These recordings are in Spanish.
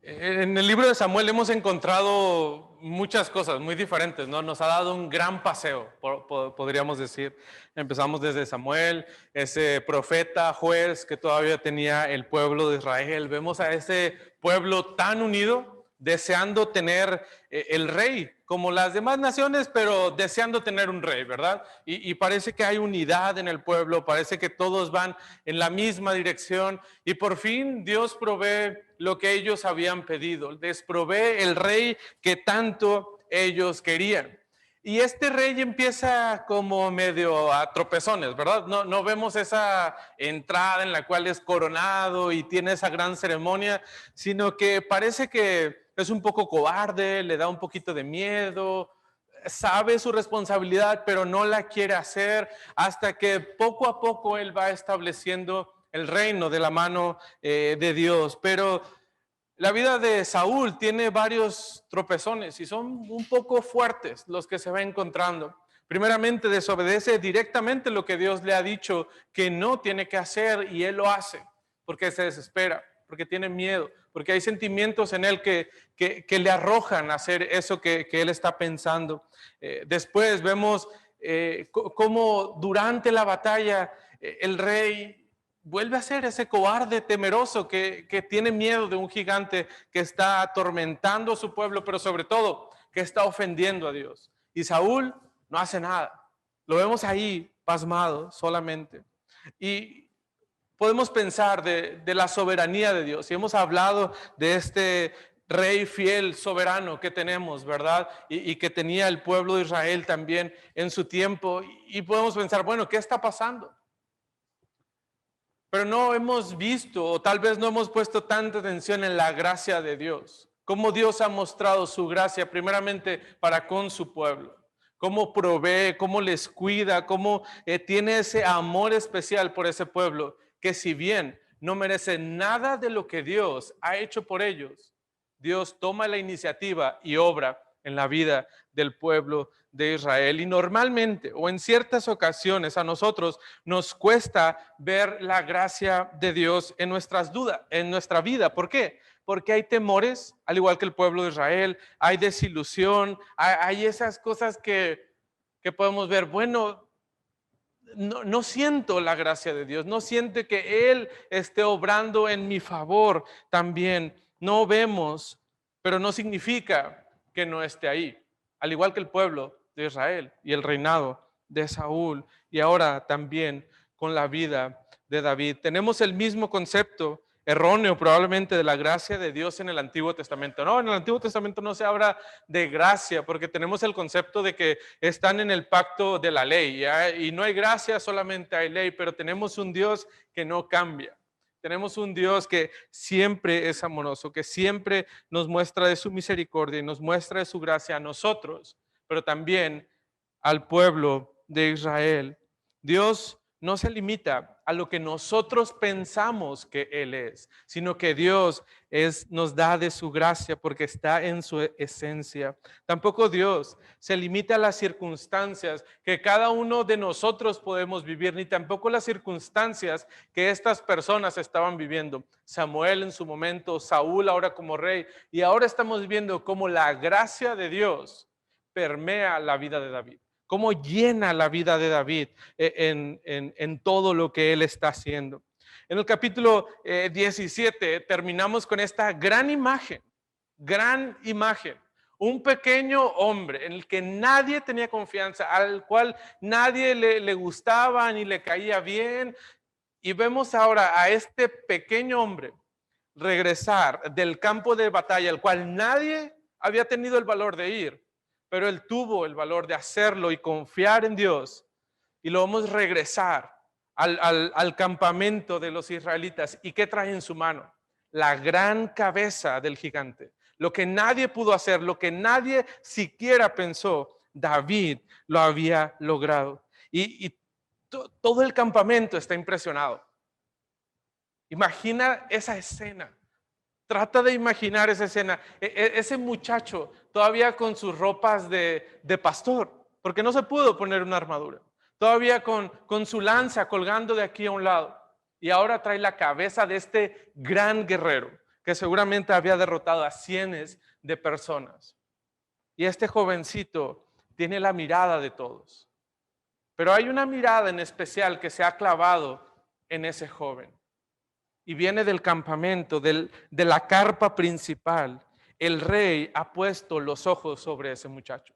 En el libro de Samuel hemos encontrado muchas cosas muy diferentes, ¿no? Nos ha dado un gran paseo, podríamos decir. Empezamos desde Samuel, ese profeta, juez que todavía tenía el pueblo de Israel. Vemos a ese pueblo tan unido, deseando tener el rey, como las demás naciones, pero deseando tener un rey, ¿verdad? Y parece que hay unidad en el pueblo, parece que todos van en la misma dirección y por fin Dios provee lo que ellos habían pedido, les provee el rey que tanto ellos querían. Y este rey empieza como medio a tropezones, ¿verdad? No vemos esa entrada en la cual es coronado y tiene esa gran ceremonia, sino que parece que es un poco cobarde, le da un poquito de miedo, sabe su responsabilidad, pero no la quiere hacer hasta que poco a poco él va estableciendo el reino de la mano de Dios. Pero la vida de Saúl tiene varios tropezones y son un poco fuertes los que se va encontrando. Primeramente, desobedece directamente lo que Dios le ha dicho que no tiene que hacer y él lo hace porque se desespera, porque tiene miedo, porque hay sentimientos en él que le arrojan a hacer eso que él está pensando. Después vemos cómo durante la batalla el rey vuelve a ser ese cobarde temeroso que tiene miedo de un gigante que está atormentando a su pueblo, pero sobre todo que está ofendiendo a Dios. Y Saúl no hace nada. Lo vemos ahí pasmado solamente. Y podemos pensar de la soberanía de Dios. Y hemos hablado de este rey fiel, soberano que tenemos, ¿verdad? Y que tenía el pueblo de Israel también en su tiempo. Y podemos pensar, bueno, ¿qué está pasando? Pero no hemos visto o tal vez no hemos puesto tanta atención en la gracia de Dios. Cómo Dios ha mostrado su gracia primeramente para con su pueblo. Cómo provee, cómo les cuida, cómo tiene ese amor especial por ese pueblo. Que si bien no merece nada de lo que Dios ha hecho por ellos, Dios toma la iniciativa y obra en la vida del pueblo de Israel. Y normalmente o en ciertas ocasiones a nosotros nos cuesta ver la gracia de Dios en nuestras dudas, en nuestra vida. ¿Por qué? Porque hay temores, al igual que el pueblo de Israel, hay desilusión, hay esas cosas que podemos ver, bueno, no siento la gracia de Dios, no siento que Él esté obrando en mi favor también. No vemos, pero no significa que no esté ahí. Al igual que el pueblo de Israel y el reinado de Saúl y ahora también con la vida de David. Tenemos el mismo concepto erróneo probablemente de la gracia de Dios en el Antiguo Testamento. No, en el Antiguo Testamento no se habla de gracia porque tenemos el concepto de que están en el pacto de la ley, ¿ya? Y no hay gracia, solamente hay ley, pero tenemos un Dios que no cambia. Tenemos un Dios que siempre es amoroso, que siempre nos muestra de su misericordia y nos muestra de su gracia a nosotros, pero también al pueblo de Israel. Dios no se limita a lo que nosotros pensamos que Él es, sino que Dios nos da de su gracia porque está en su esencia. Tampoco Dios se limita a las circunstancias que cada uno de nosotros podemos vivir, ni tampoco las circunstancias que estas personas estaban viviendo. Samuel en su momento, Saúl ahora como rey, y ahora estamos viendo cómo la gracia de Dios permea la vida de David, cómo llena la vida de David en todo lo que él está haciendo. En el capítulo 17 terminamos con esta gran imagen, un pequeño hombre en el que nadie tenía confianza, al cual nadie le gustaba ni le caía bien. Y vemos ahora a este pequeño hombre regresar del campo de batalla, al cual nadie había tenido el valor de ir, pero él tuvo el valor de hacerlo y confiar en Dios. Y lo vamos a regresar al campamento de los israelitas. ¿Y qué trae en su mano? La gran cabeza del gigante. Lo que nadie pudo hacer, lo que nadie siquiera pensó, David lo había logrado. Y todo el campamento está impresionado. Imagina esa escena. Trata de imaginar esa escena. Ese muchacho todavía con sus ropas de pastor, porque no se pudo poner una armadura. Todavía con su lanza colgando de aquí a un lado. Y ahora trae la cabeza de este gran guerrero que seguramente había derrotado a cientos de personas. Y este jovencito tiene la mirada de todos. Pero hay una mirada en especial que se ha clavado en ese joven. Y viene del campamento, de la carpa principal. El rey ha puesto los ojos sobre ese muchacho.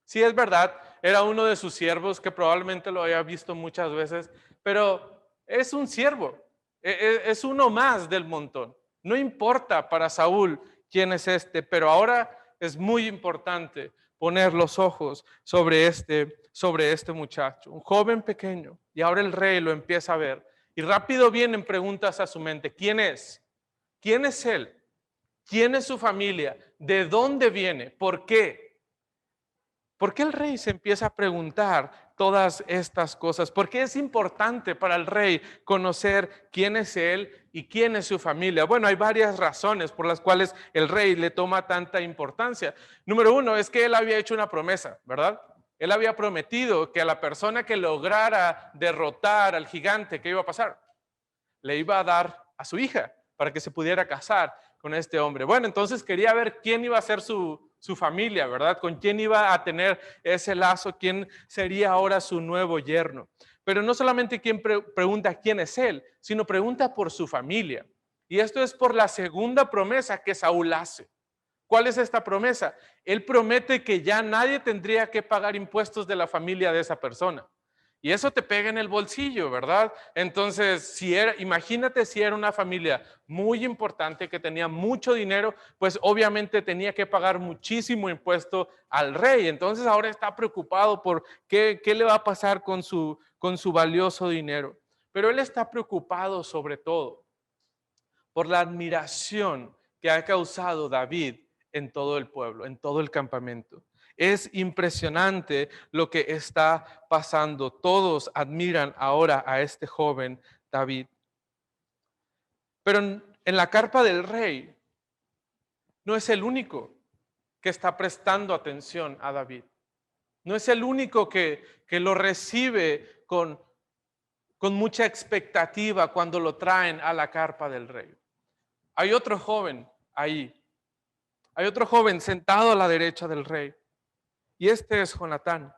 Sí, es verdad, era uno de sus siervos que probablemente lo haya visto muchas veces, pero es un siervo, es uno más del montón. No importa para Saúl quién es este, pero ahora es muy importante poner los ojos sobre este muchacho, un joven pequeño. Y ahora el rey lo empieza a ver. Y rápido vienen preguntas a su mente. ¿Quién es? ¿Quién es él? ¿Quién es su familia? ¿De dónde viene? ¿Por qué? ¿Por qué el rey se empieza a preguntar todas estas cosas? ¿Por qué es importante para el rey conocer quién es él y quién es su familia? Bueno, hay varias razones por las cuales el rey le toma tanta importancia. Número uno es que él había hecho una promesa, ¿verdad? Él había prometido que a la persona que lograra derrotar al gigante, ¿qué iba a pasar? Le iba a dar a su hija para que se pudiera casar con este hombre. Bueno, entonces quería ver quién iba a ser su familia, ¿verdad? Con quién iba a tener ese lazo, quién sería ahora su nuevo yerno. Pero no solamente quien pregunta quién es él, sino pregunta por su familia. Y esto es por la segunda promesa que Saúl hace. ¿Cuál es esta promesa? Él promete que ya nadie tendría que pagar impuestos de la familia de esa persona. Y eso te pega en el bolsillo, ¿verdad? Entonces, imagínate si era una familia muy importante que tenía mucho dinero, pues obviamente tenía que pagar muchísimo impuesto al rey. Entonces ahora está preocupado por qué le va a pasar con su valioso dinero. Pero él está preocupado sobre todo por la admiración que ha causado David en todo el pueblo, en todo el campamento. Es impresionante lo que está pasando. Todos admiran ahora a este joven David. Pero en la carpa del rey no es el único que está prestando atención a David. No es el único que lo recibe con mucha expectativa cuando lo traen a la carpa del rey. Hay otro joven ahí. Hay otro joven sentado a la derecha del rey. Y este es Jonatán.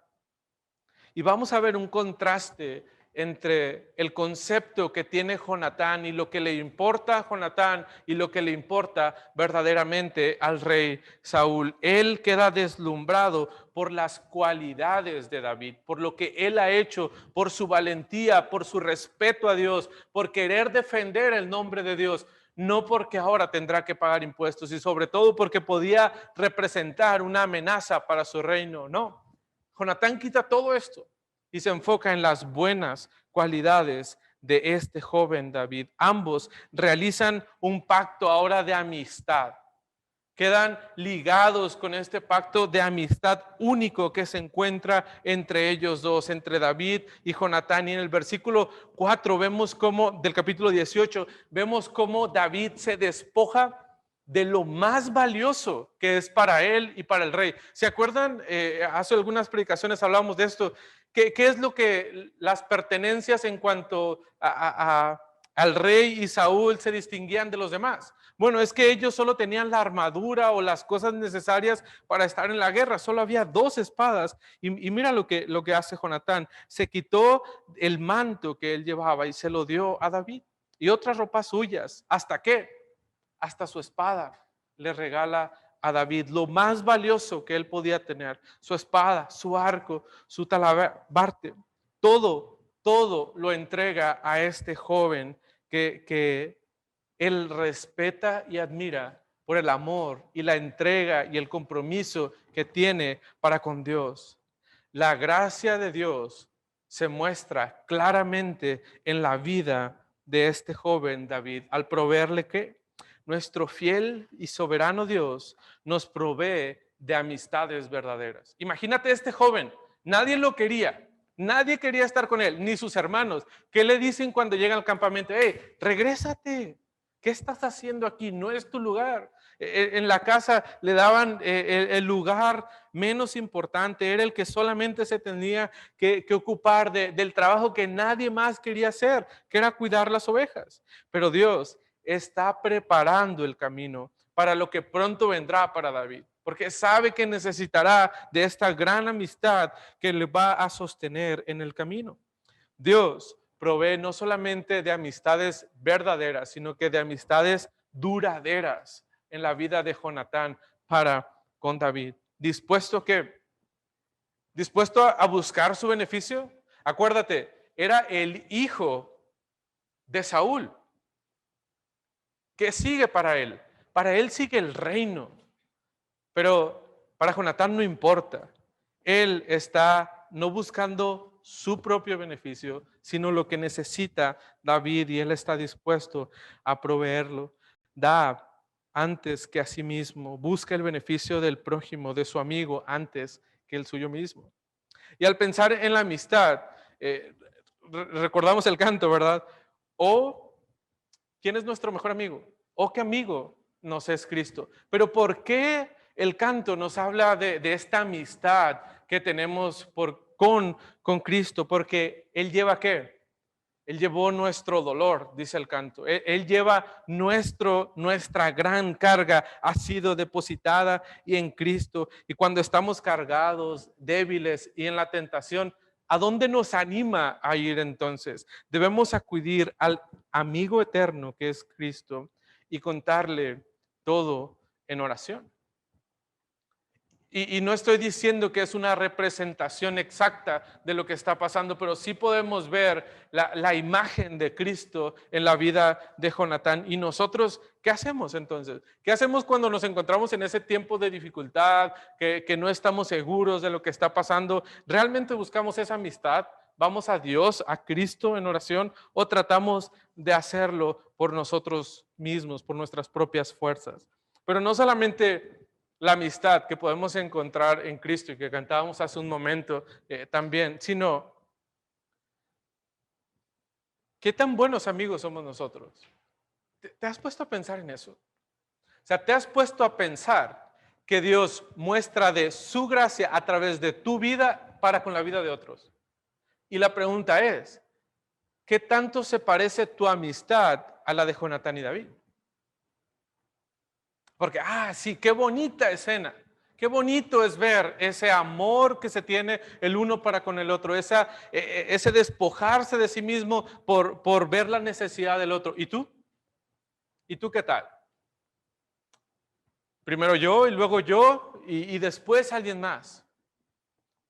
Y vamos a ver un contraste entre el concepto que tiene Jonatán y lo que le importa a Jonatán y lo que le importa verdaderamente al rey Saúl. Él queda deslumbrado por las cualidades de David, por lo que él ha hecho, por su valentía, por su respeto a Dios, por querer defender el nombre de Dios. No porque ahora tendrá que pagar impuestos y sobre todo porque podía representar una amenaza para su reino. No, Jonatán quita todo esto y se enfoca en las buenas cualidades de este joven David. Ambos realizan un pacto ahora de amistad. Quedan ligados con este pacto de amistad único que se encuentra entre ellos dos, entre David y Jonatán. Y en el versículo 4 vemos cómo, del capítulo 18, vemos cómo David se despoja de lo más valioso que es para él y para el rey. ¿Se acuerdan? Hace algunas predicaciones hablábamos de esto. ¿Qué es lo que las pertenencias en cuanto al rey y Saúl se distinguían de los demás? Bueno, es que ellos solo tenían la armadura o las cosas necesarias para estar en la guerra. Solo había 2 espadas. Y mira lo que hace Jonatán. Se quitó el manto que él llevaba y se lo dio a David. Y otras ropas suyas. ¿Hasta qué? Hasta su espada le regala a David, lo más valioso que él podía tener, su espada, su arco, su talabarte, todo lo entrega a este joven que él respeta y admira por el amor y la entrega y el compromiso que tiene para con Dios. La gracia de Dios se muestra claramente en la vida de este joven David al proveerle que nuestro fiel y soberano Dios nos provee de amistades verdaderas. Imagínate este joven, nadie lo quería, nadie quería estar con él, ni sus hermanos. ¿Qué le dicen cuando llegan al campamento? Hey, regrésate, ¿qué estás haciendo aquí? No es tu lugar. En la casa le daban el lugar menos importante, era el que solamente se tenía que ocupar del trabajo que nadie más quería hacer, que era cuidar las ovejas. Pero Dios está preparando el camino para lo que pronto vendrá para David, porque sabe que necesitará de esta gran amistad que le va a sostener en el camino. Dios provee no solamente de amistades verdaderas, sino que de amistades duraderas en la vida de Jonatán para con David. Dispuesto a buscar su beneficio. Acuérdate, era el hijo de Saúl. ¿Qué sigue para él? Para él sigue el reino. Pero para Jonatán no importa. Él está no buscando su propio beneficio, sino lo que necesita David, y él está dispuesto a proveerlo. Da antes que a sí mismo, busca el beneficio del prójimo, de su amigo, antes que el suyo mismo. Y al pensar en la amistad, recordamos el canto, ¿verdad? O, ¿quién es nuestro mejor amigo? O, ¿qué amigo nos es Cristo? Pero ¿por qué el canto nos habla de esta amistad que tenemos con Cristo? Porque Él lleva ¿qué? Él llevó nuestro dolor, dice el canto. Él lleva nuestra gran carga, ha sido depositada y en Cristo. Y cuando estamos cargados, débiles y en la tentación, ¿a dónde nos anima a ir entonces? Debemos acudir al amigo eterno que es Cristo y contarle todo en oración. Y no estoy diciendo que es una representación exacta de lo que está pasando, pero sí podemos ver la imagen de Cristo en la vida de Jonatán. ¿Y nosotros qué hacemos entonces? ¿Qué hacemos cuando nos encontramos en ese tiempo de dificultad, que no estamos seguros de lo que está pasando? ¿Realmente buscamos esa amistad? ¿Vamos a Dios, a Cristo en oración, o tratamos de hacerlo por nosotros mismos, por nuestras propias fuerzas? Pero no solamente la amistad que podemos encontrar en Cristo y que cantábamos hace un momento también, sino qué tan buenos amigos somos nosotros. ¿Te has puesto a pensar en eso? O sea, ¿te has puesto a pensar que Dios muestra de su gracia a través de tu vida para con la vida de otros? Y la pregunta es, ¿qué tanto se parece tu amistad a la de Jonatán y David? Porque, sí, qué bonita escena. Qué bonito es ver ese amor que se tiene el uno para con el otro, ese despojarse de sí mismo por ver la necesidad del otro. ¿Y tú? ¿Y tú qué tal? Primero yo y luego yo y después alguien más.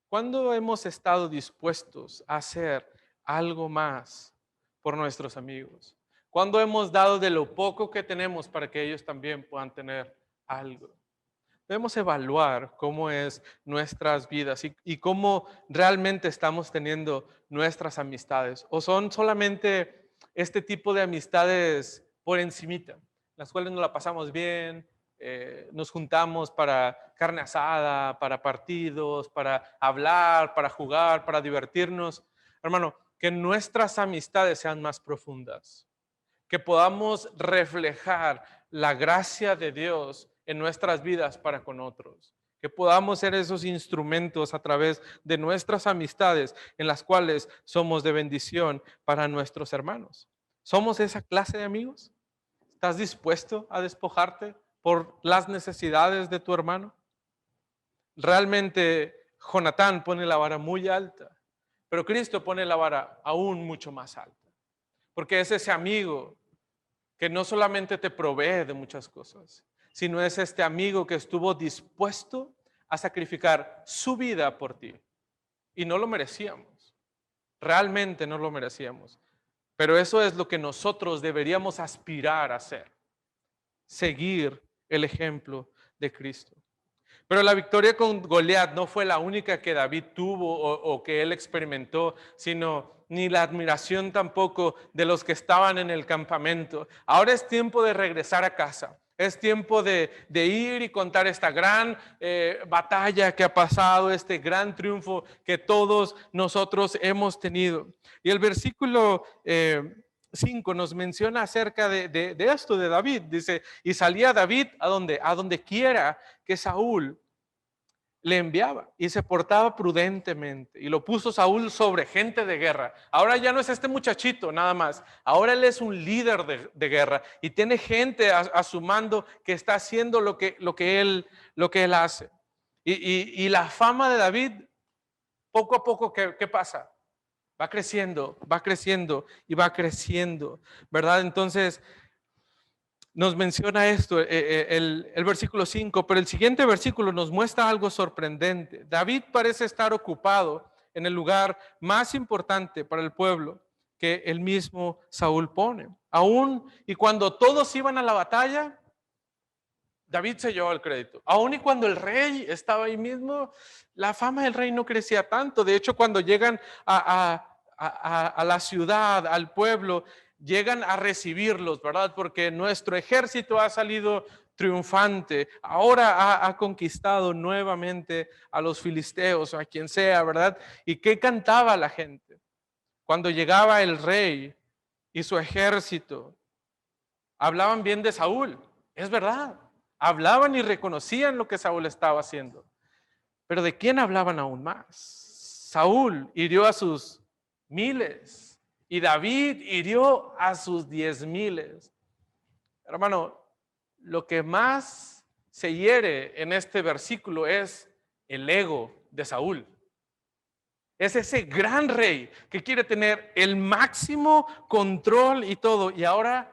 ¿Cuándo hemos estado dispuestos a hacer algo más por nuestros amigos? ¿Cuándo hemos dado de lo poco que tenemos para que ellos también puedan tener algo? Debemos evaluar cómo es nuestras vidas y cómo realmente estamos teniendo nuestras amistades. ¿O son solamente este tipo de amistades por encimita, las cuales nos la pasamos bien, nos juntamos para carne asada, para partidos, para hablar, para jugar, para divertirnos? Hermano, que nuestras amistades sean más profundas, que podamos reflejar la gracia de Dios en nuestras vidas para con otros, que podamos ser esos instrumentos a través de nuestras amistades en las cuales somos de bendición para nuestros hermanos. ¿Somos esa clase de amigos? ¿Estás dispuesto a despojarte por las necesidades de tu hermano? Realmente Jonatán pone la vara muy alta, pero Cristo pone la vara aún mucho más alta, porque es ese amigo que no solamente te provee de muchas cosas, sino es este amigo que estuvo dispuesto a sacrificar su vida por ti. Y no lo merecíamos, realmente no lo merecíamos. Pero eso es lo que nosotros deberíamos aspirar a hacer, seguir el ejemplo de Cristo. Pero la victoria con Goliat no fue la única que David tuvo o que él experimentó, sino ni la admiración tampoco de los que estaban en el campamento. Ahora es tiempo de regresar a casa. Es tiempo de ir y contar esta gran batalla que ha pasado, este gran triunfo que todos nosotros hemos tenido. Y el versículo 5 nos menciona acerca de esto de David. Dice, y salía David a donde quiera que Saúl le enviaba y se portaba prudentemente y lo puso Saúl sobre gente de guerra. Ahora ya no es este muchachito nada más, ahora él es un líder de guerra y tiene gente a su mando que está haciendo lo que él hace. Y la fama de David, poco a poco, ¿qué pasa? Va creciendo y va creciendo, ¿verdad? Entonces, nos menciona esto, el versículo 5, pero el siguiente versículo nos muestra algo sorprendente. David parece estar ocupado en el lugar más importante para el pueblo que el mismo Saúl pone. Aún y cuando todos iban a la batalla, David se llevó el crédito. Aún y cuando el rey estaba ahí mismo, la fama del rey no crecía tanto. De hecho, cuando llegan a la ciudad, al pueblo, llegan a recibirlos, ¿verdad? Porque nuestro ejército ha salido triunfante. Ahora ha conquistado nuevamente a los filisteos, a quien sea, ¿verdad? ¿Y qué cantaba la gente? Cuando llegaba el rey y su ejército, hablaban bien de Saúl, es verdad. Hablaban y reconocían lo que Saúl estaba haciendo. Pero ¿de quién hablaban aún más? Saúl hirió a sus miles y David hirió a sus 10,000. Hermano, lo que más se hiere en este versículo es el ego de Saúl. Es ese gran rey que quiere tener el máximo control y todo. Y ahora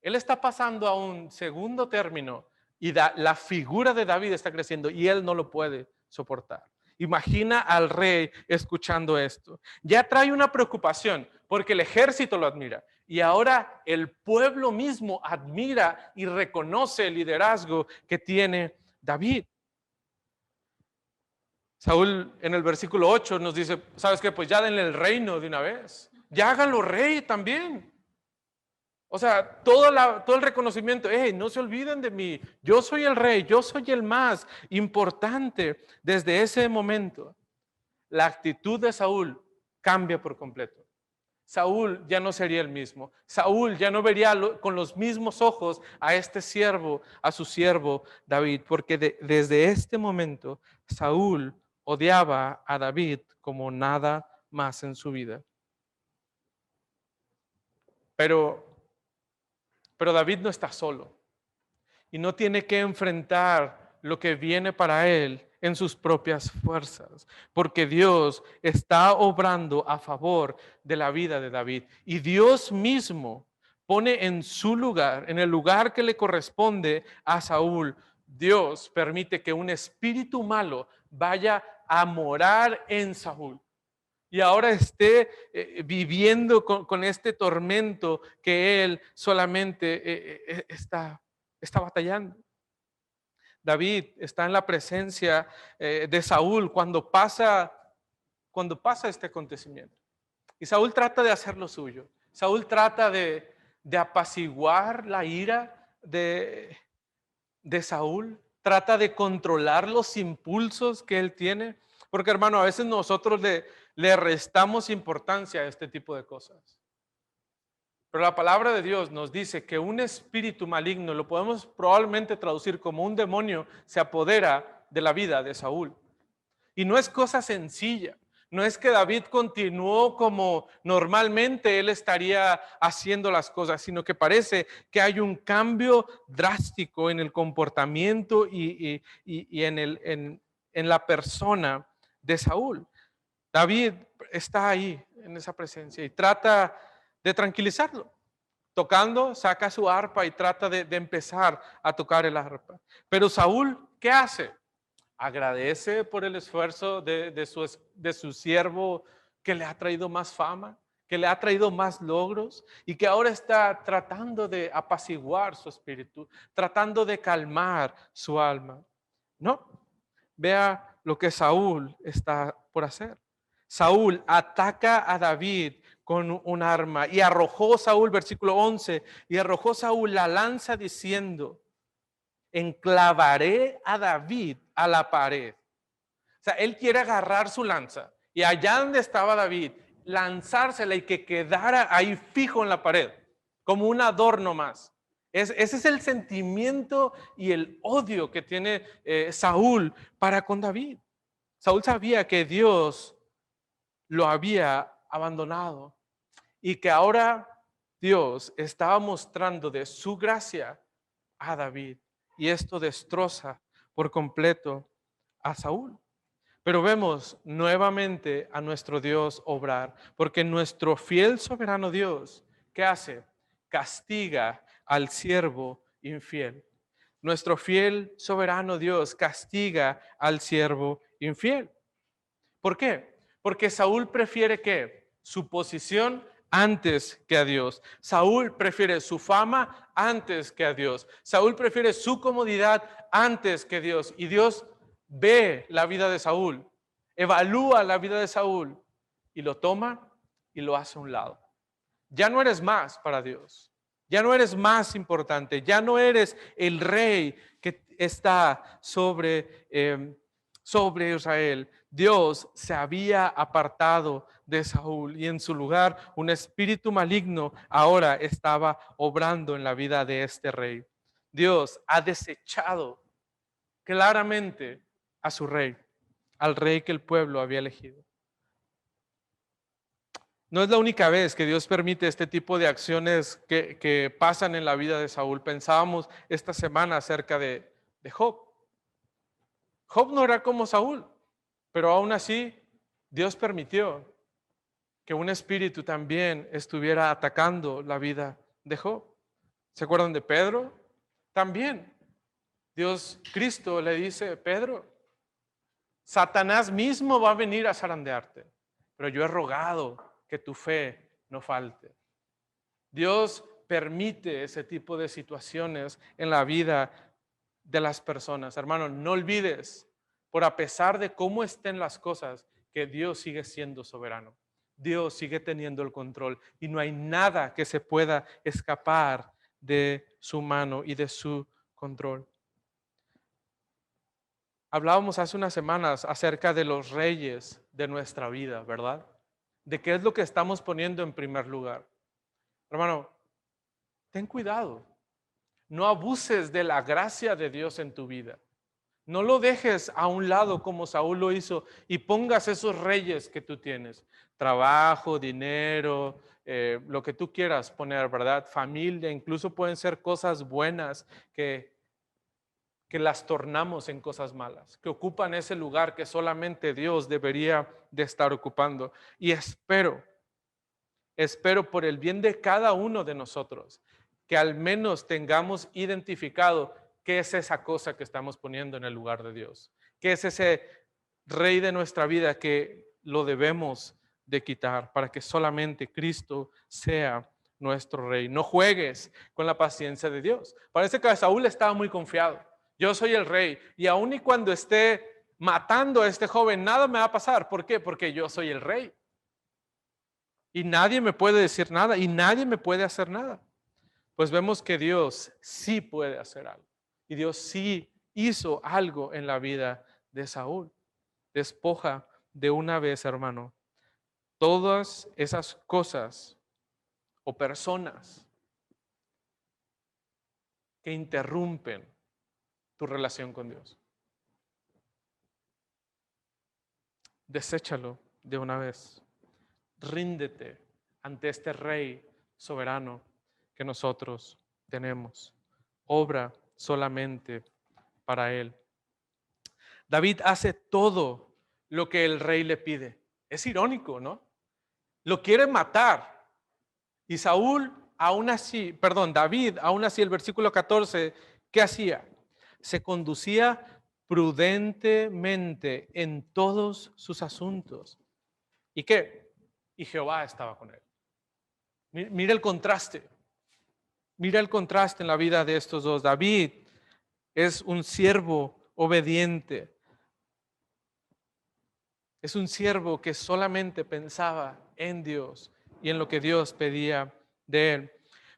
él está pasando a un segundo término y la figura de David está creciendo y él no lo puede soportar. Imagina al rey escuchando esto. Ya trae una preocupación porque el ejército lo admira y ahora el pueblo mismo admira y reconoce el liderazgo que tiene David. Saúl en el versículo 8 nos dice, ¿sabes qué? Pues ya denle el reino de una vez. Ya háganlo rey también. O sea, todo el reconocimiento, no se olviden de mí, yo soy el rey, yo soy el más importante. Desde ese momento, la actitud de Saúl cambia por completo. Saúl ya no sería el mismo. Saúl ya no vería con los mismos ojos a este siervo, a su siervo David, porque desde este momento Saúl odiaba a David como nada más en su vida. Pero David no está solo y no tiene que enfrentar lo que viene para él en sus propias fuerzas, porque Dios está obrando a favor de la vida de David y Dios mismo pone en su lugar, en el lugar que le corresponde a Saúl. Dios permite que un espíritu malo vaya a morar en Saúl y ahora esté viviendo con este tormento que él solamente está batallando. David está en la presencia de Saúl cuando pasa este acontecimiento. Y Saúl trata de hacer lo suyo. Saúl trata de apaciguar la ira de Saúl. Trata de controlar los impulsos que él tiene. Porque hermano, a veces nosotros le restamos importancia a este tipo de cosas. Pero la palabra de Dios nos dice que un espíritu maligno, lo podemos probablemente traducir como un demonio, se apodera de la vida de Saúl. Y no es cosa sencilla. No es que David continuó como normalmente él estaría haciendo las cosas, sino que parece que hay un cambio drástico en el comportamiento y en la persona de Saúl. David está ahí en esa presencia y trata de tranquilizarlo. Tocando, saca su arpa y trata de empezar a tocar el arpa. Pero Saúl, ¿qué hace? Agradece por el esfuerzo de su siervo que le ha traído más fama, que le ha traído más logros y que ahora está tratando de apaciguar su espíritu, tratando de calmar su alma. No, vea lo que Saúl está por hacer. Saúl ataca a David con un arma y arrojó Saúl, versículo 11, y arrojó Saúl la lanza diciendo, enclavaré a David a la pared. O sea, él quiere agarrar su lanza y allá donde estaba David, lanzársela y que quedara ahí fijo en la pared, como un adorno más. Ese es el sentimiento y el odio que tiene Saúl para con David. Saúl sabía que Dios lo había abandonado y que ahora Dios estaba mostrando de su gracia a David. Y esto destroza por completo a Saúl. Pero vemos nuevamente a nuestro Dios obrar, porque nuestro fiel soberano Dios, ¿qué hace? Castiga al siervo infiel. Nuestro fiel soberano Dios castiga al siervo infiel. ¿Por qué? Porque Saúl prefiere ¿qué? Su posición antes que a Dios. Saúl prefiere su fama antes que a Dios. Saúl prefiere su comodidad antes que Dios. Y Dios ve la vida de Saúl, evalúa la vida de Saúl y lo toma y lo hace a un lado. Ya no eres más para Dios. Ya no eres más importante. Ya no eres el rey que está sobre Israel. Dios se había apartado de Saúl y en su lugar un espíritu maligno ahora estaba obrando en la vida de este rey. Dios ha desechado claramente a su rey, al rey que el pueblo había elegido. No es la única vez que Dios permite este tipo de acciones que pasan en la vida de Saúl. Pensábamos esta semana acerca de Job. Job no era como Saúl, pero aún así Dios permitió que un espíritu también estuviera atacando la vida de Job. ¿Se acuerdan de Pedro? También Dios, Cristo le dice, Pedro, Satanás mismo va a venir a zarandearte, pero yo he rogado que tu fe no falte. Dios permite ese tipo de situaciones en la vida de las personas. Hermano, no olvides, por a pesar de cómo estén las cosas, que Dios sigue siendo soberano. Dios sigue teniendo el control y no hay nada que se pueda escapar de su mano y de su control. Hablábamos hace unas semanas acerca de los reyes de nuestra vida, ¿verdad? De qué es lo que estamos poniendo en primer lugar. Hermano, ten cuidado. No abuses de la gracia de Dios en tu vida. No lo dejes a un lado como Saúl lo hizo y pongas esos reyes que tú tienes. Trabajo, dinero, lo que tú quieras poner, ¿verdad? Familia, incluso pueden ser cosas buenas que las tornamos en cosas malas, que ocupan ese lugar que solamente Dios debería de estar ocupando. Y espero por el bien de cada uno de nosotros, que al menos tengamos identificado qué es esa cosa que estamos poniendo en el lugar de Dios, qué es ese rey de nuestra vida que lo debemos de quitar para que solamente Cristo sea nuestro rey. No juegues con la paciencia de Dios. Parece que Saúl estaba muy confiado. Yo soy el rey y aun y cuando esté matando a este joven, nada me va a pasar. ¿Por qué? Porque yo soy el rey. Y nadie me puede decir nada y nadie me puede hacer nada. Pues vemos que Dios sí puede hacer algo. Y Dios sí hizo algo en la vida de Saúl. Despoja de una vez, hermano, todas esas cosas o personas que interrumpen tu relación con Dios. Deséchalo de una vez. Ríndete ante este Rey soberano que nosotros tenemos. Obra solamente para Él. David hace todo lo que el rey le pide. Es irónico, ¿no? Lo quiere matar. Y David, aún así, el versículo 14, ¿qué hacía? Se conducía prudentemente en todos sus asuntos. ¿Y qué? Y Jehová estaba con él. Mira el contraste. Mira el contraste en la vida de estos dos. David es un siervo obediente. Es un siervo que solamente pensaba en Dios y en lo que Dios pedía de él.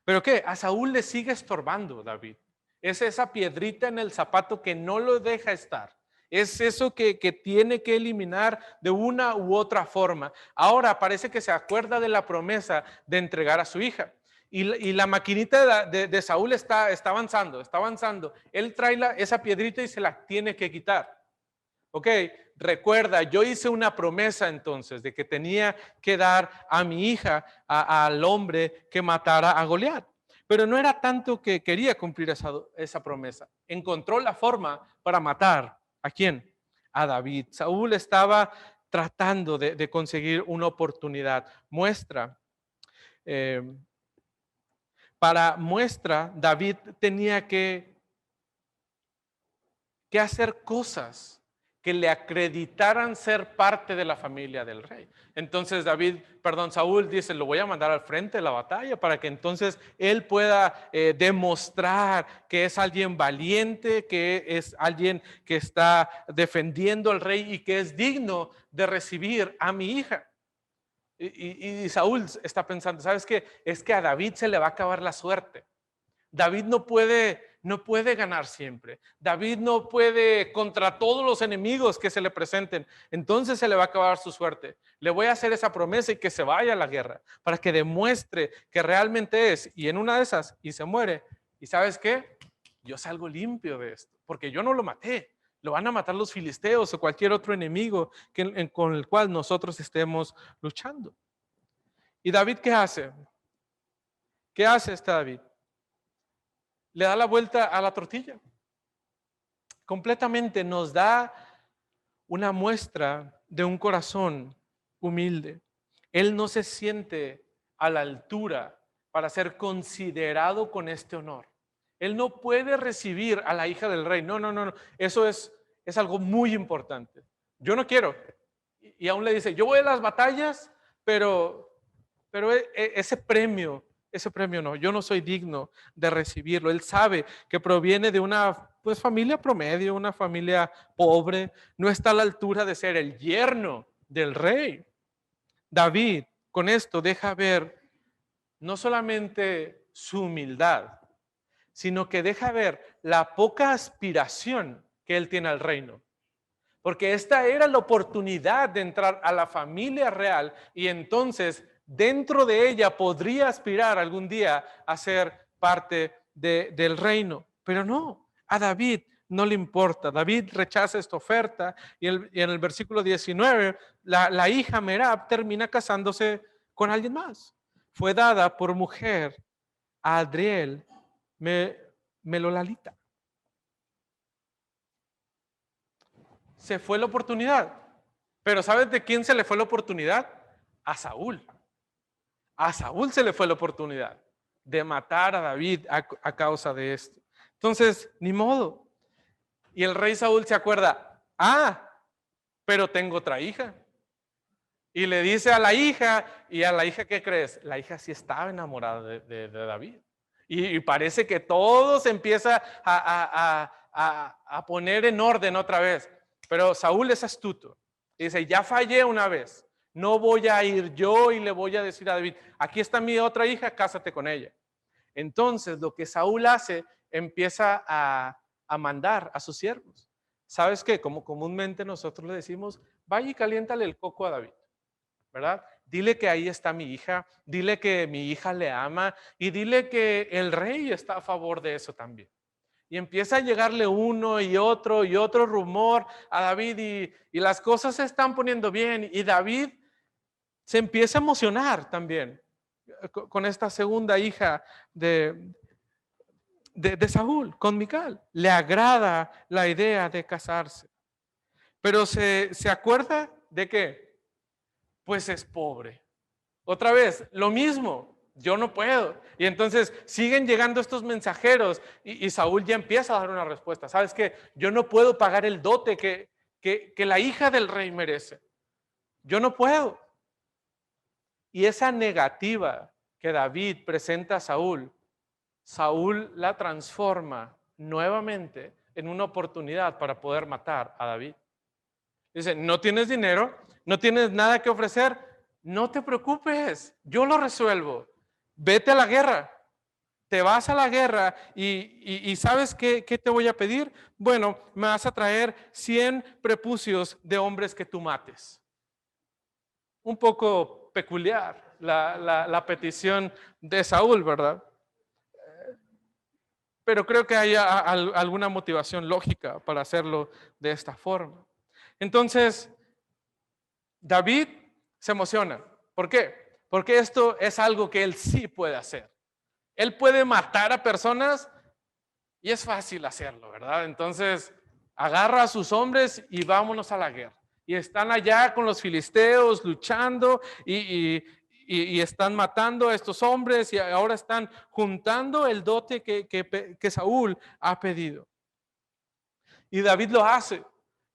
¿Pero qué? A Saúl le sigue estorbando David. Es esa piedrita en el zapato que no lo deja estar. Es eso que tiene que eliminar de una u otra forma. Ahora parece que se acuerda de la promesa de entregar a su hija. y la maquinita de Saúl está avanzando, está avanzando. Él trae esa piedrita y se la tiene que quitar. Ok, recuerda, yo hice una promesa entonces de que tenía que dar a mi hija al hombre que matara a Goliat. Pero no era tanto que quería cumplir esa promesa. Encontró la forma para matar. ¿A quién? A David. Saúl estaba tratando de conseguir una oportunidad. Eh, para muestra, David tenía que hacer cosas que le acreditaran ser parte de la familia del rey. Entonces Saúl dice, lo voy a mandar al frente de la batalla para que entonces él pueda demostrar que es alguien valiente, que es alguien que está defendiendo al rey y que es digno de recibir a mi hija. Y Saúl está pensando, ¿sabes qué? Es que a David se le va a acabar la suerte. David no puede ganar siempre. David no puede contra todos los enemigos que se le presenten. Entonces se le va a acabar su suerte. Le voy a hacer esa promesa y que se vaya a la guerra para que demuestre que realmente es. Y en una de esas, y se muere. ¿Y sabes qué? Yo salgo limpio de esto, porque yo no lo maté. Lo van a matar los filisteos o cualquier otro enemigo con el cual nosotros estemos luchando. ¿Y David qué hace? ¿Qué hace David? Le da la vuelta a la tortilla. Completamente nos da una muestra de un corazón humilde. Él no se siente a la altura para ser considerado con este honor. Él no puede recibir a la hija del rey. No, no, no, no. Eso es algo muy importante. Yo no quiero. Y aún le dice, yo voy a las batallas, pero ese premio no, yo no soy digno de recibirlo. Él sabe que proviene de una familia promedio, una familia pobre, no está a la altura de ser el yerno del rey. David con esto deja ver no solamente su humildad, sino que deja ver la poca aspiración que él tiene al reino. Porque esta era la oportunidad de entrar a la familia real y entonces dentro de ella podría aspirar algún día a ser parte del reino. Pero no, a David no le importa. David rechaza esta oferta y en el versículo 19 la hija Merab termina casándose con alguien más. Fue dada por mujer a Adriel Melolalita. Se fue la oportunidad. Pero ¿sabes de quién se le fue la oportunidad? A Saúl. A Saúl se le fue la oportunidad de matar a David a causa de esto. Entonces, ni modo. Y el rey Saúl se acuerda, pero tengo otra hija. Y le dice a la hija, ¿qué crees? La hija sí estaba enamorada de David. Y parece que todo se empieza a poner en orden otra vez. Pero Saúl es astuto. Y dice, ya fallé una vez. No voy a ir yo y le voy a decir a David, aquí está mi otra hija, cásate con ella. Entonces lo que Saúl hace, empieza a mandar a sus siervos. ¿Sabes qué? Como comúnmente nosotros le decimos, vaya y caliéntale el coco a David, ¿verdad? Dile que ahí está mi hija, dile que mi hija le ama y dile que el rey está a favor de eso también. Y empieza a llegarle uno y otro rumor a David y las cosas se están poniendo bien y David se empieza a emocionar también con esta segunda hija de Saúl, con Mical. Le agrada la idea de casarse. Pero se acuerda de que, pues es pobre. Otra vez, lo mismo, yo no puedo. Y entonces siguen llegando estos mensajeros y Saúl ya empieza a dar una respuesta. ¿Sabes qué? Yo no puedo pagar el dote que la hija del rey merece. Yo no puedo. Y esa negativa que David presenta a Saúl, Saúl la transforma nuevamente en una oportunidad para poder matar a David. Dice, no tienes dinero, no tienes nada que ofrecer, no te preocupes, yo lo resuelvo. Vete a la guerra, te vas a la guerra y ¿sabes qué te voy a pedir? Bueno, me vas a traer 100 prepucios de hombres que tú mates. Un poco peculiar la petición de Saúl, ¿verdad? Pero creo que hay alguna motivación lógica para hacerlo de esta forma. Entonces, David se emociona. ¿Por qué? Porque esto es algo que él sí puede hacer. Él puede matar a personas y es fácil hacerlo, ¿verdad? Entonces, agarra a sus hombres y vámonos a la guerra. Y están allá con los filisteos luchando y están matando a estos hombres y ahora están juntando el dote que Saúl ha pedido. Y David lo hace.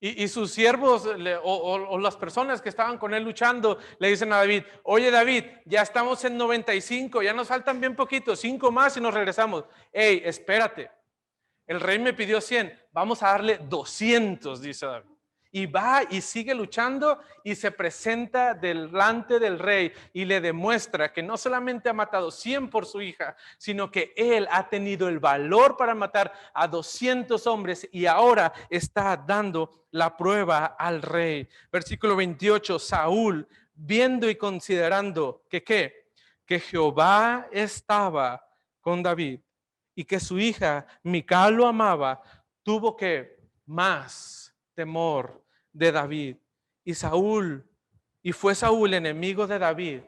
Y sus siervos o las personas que estaban con él luchando le dicen a David, oye David, ya estamos en 95, ya nos faltan bien poquito, 5 más y nos regresamos. Hey, espérate, el rey me pidió 100, vamos a darle 200, dice David. Y va y sigue luchando y se presenta delante del rey y le demuestra que no solamente ha matado 100 por su hija, sino que él ha tenido el valor para matar a 200 hombres y ahora está dando la prueba al rey. Versículo 28, Saúl, viendo y considerando que ¿qué? Que Jehová estaba con David y que su hija Mical lo amaba, tuvo que más temor de David. Y fue Saúl enemigo de David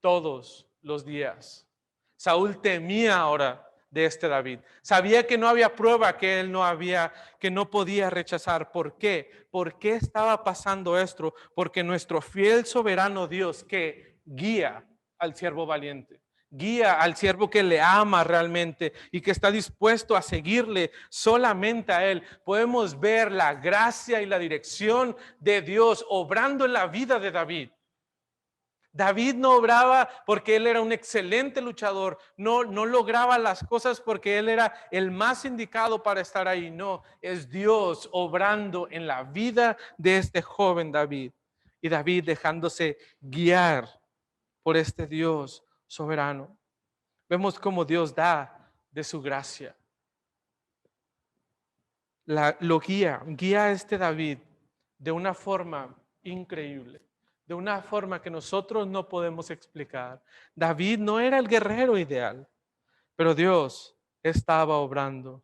todos los días. Saúl temía ahora de este David. Sabía que no había prueba que no podía rechazar. ¿Por qué? ¿Por qué estaba pasando esto? Porque nuestro fiel soberano Dios que guía al siervo valiente, guía al siervo que le ama realmente y que está dispuesto a seguirle solamente a él. Podemos ver la gracia y la dirección de Dios obrando en la vida de David. David no obraba porque él era un excelente luchador, no lograba las cosas porque él era el más indicado para estar ahí. No, es Dios obrando en la vida de este joven David. Y David dejándose guiar por este Dios soberano. Vemos cómo Dios da de su gracia. Lo guía a este David de una forma increíble, de una forma que nosotros no podemos explicar. David no era el guerrero ideal, pero Dios estaba obrando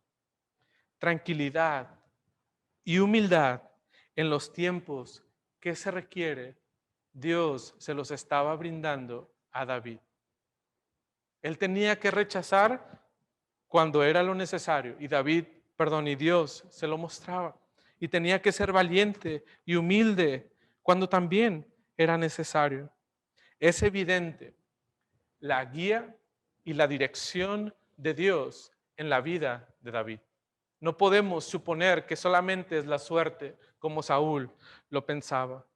tranquilidad y humildad en los tiempos que se requiere. Dios se los estaba brindando a David. Él tenía que rechazar cuando era lo necesario y y Dios se lo mostraba. Y tenía que ser valiente y humilde cuando también era necesario. Es evidente la guía y la dirección de Dios en la vida de David. No podemos suponer que solamente es la suerte como Saúl lo pensaba,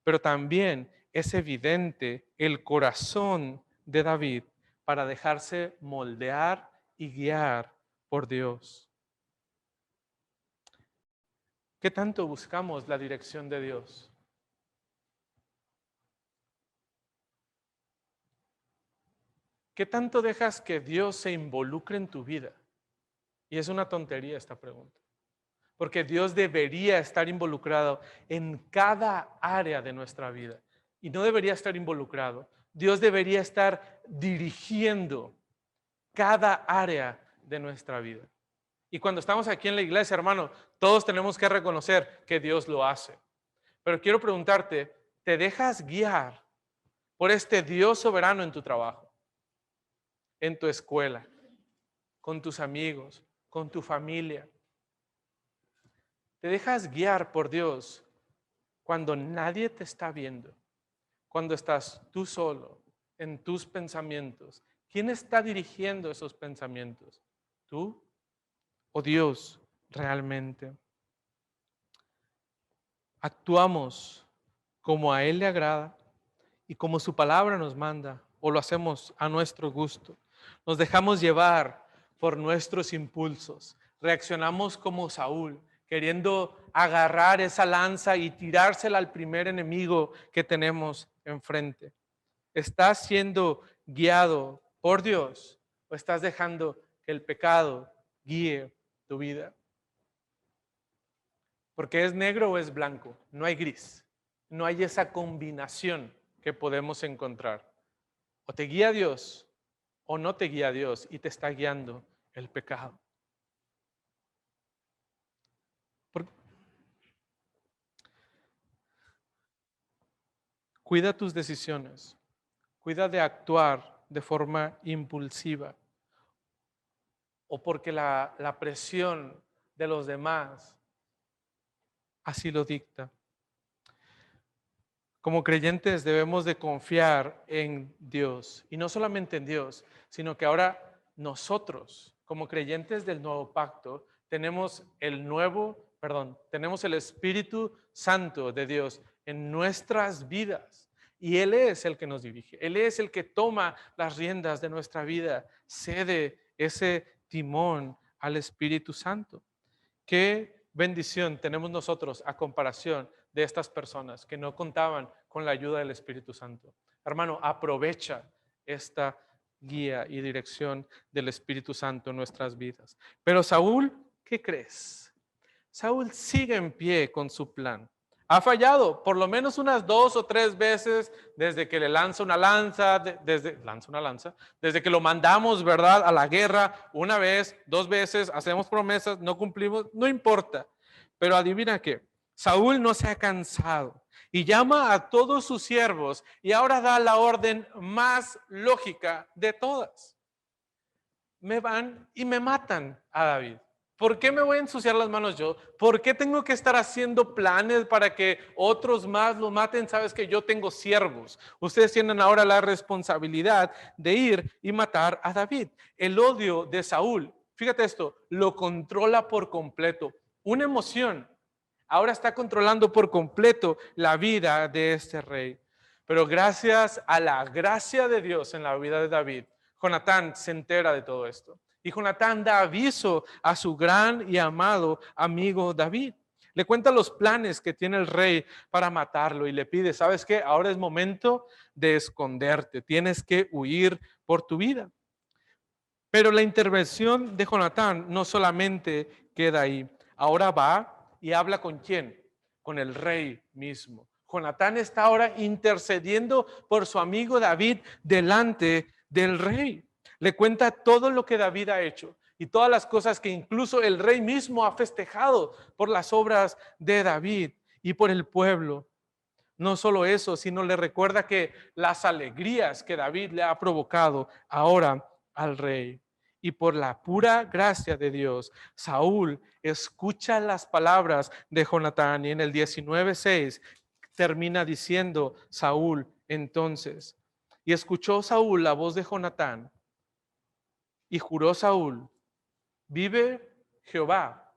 pero también es evidente el corazón de David para dejarse moldear y guiar por Dios. ¿Qué tanto buscamos la dirección de Dios? ¿Qué tanto dejas que Dios se involucre en tu vida? Y es una tontería esta pregunta, porque Dios debería estar involucrado en cada área de nuestra vida y no debería estar involucrado. Dios debería estar dirigiendo cada área de nuestra vida. Y cuando estamos aquí en la iglesia, hermano, todos tenemos que reconocer que Dios lo hace. Pero quiero preguntarte, ¿te dejas guiar por este Dios soberano en tu trabajo, en tu escuela, con tus amigos, con tu familia? ¿Te dejas guiar por Dios cuando nadie te está viendo? Cuando estás tú solo en tus pensamientos. ¿Quién está dirigiendo esos pensamientos? ¿Tú o Dios realmente? ¿Actuamos como a Él le agrada y como su palabra nos manda, o lo hacemos a nuestro gusto? Nos dejamos llevar por nuestros impulsos. Reaccionamos como Saúl, queriendo agarrar esa lanza y tirársela al primer enemigo que tenemos enfrente. ¿Estás siendo guiado por Dios o estás dejando que el pecado guíe tu vida? Porque es negro o es blanco, no hay gris, no hay esa combinación que podemos encontrar. O te guía Dios o no te guía Dios y te está guiando el pecado. Por- Cuida tus decisiones. Cuida de actuar de forma impulsiva o porque la presión de los demás así lo dicta. Como creyentes debemos de confiar en Dios y no solamente en Dios, sino que ahora nosotros, como creyentes del nuevo pacto, tenemos el Espíritu Santo de Dios en nuestras vidas y Él es el que nos dirige, Él es el que toma las riendas de nuestra vida, cede ese timón al Espíritu Santo. Qué bendición tenemos nosotros a comparación de estas personas que no contaban con la ayuda del Espíritu Santo. Hermano, aprovecha esta guía y dirección del Espíritu Santo en nuestras vidas. Pero Saúl, ¿qué crees? Saúl sigue en pie con su plan. Ha fallado por lo menos unas 2 o 3 veces desde que le lanza una lanza, desde que lo mandamos, ¿verdad?, a la guerra, 1 vez, 2 veces, hacemos promesas, no cumplimos, no importa. Pero adivina qué, Saúl no se ha cansado y llama a todos sus siervos y ahora da la orden más lógica de todas. Me van y me matan a David. ¿Por qué me voy a ensuciar las manos yo? ¿Por qué tengo que estar haciendo planes para que otros más lo maten? Sabes que yo tengo siervos. Ustedes tienen ahora la responsabilidad de ir y matar a David. El odio de Saúl, fíjate esto, lo controla por completo. Una emoción ahora está controlando por completo la vida de este rey. Pero gracias a la gracia de Dios en la vida de David, Jonatán se entera de todo esto. Y Jonatán da aviso a su gran y amado amigo David. Le cuenta los planes que tiene el rey para matarlo y le pide, ¿sabes qué? Ahora es momento de esconderte, tienes que huir por tu vida. Pero la intervención de Jonatán no solamente queda ahí. Ahora va y habla con quién, con el rey mismo. Jonatán está ahora intercediendo por su amigo David delante del rey. Le cuenta todo lo que David ha hecho y todas las cosas que incluso el rey mismo ha festejado por las obras de David y por el pueblo. No solo eso, sino le recuerda que las alegrías que David le ha provocado ahora al rey. Y por la pura gracia de Dios, Saúl escucha las palabras de Jonatán y en el 19:6 termina diciendo Saúl entonces, y escuchó Saúl la voz de Jonatán y juró Saúl, vive Jehová,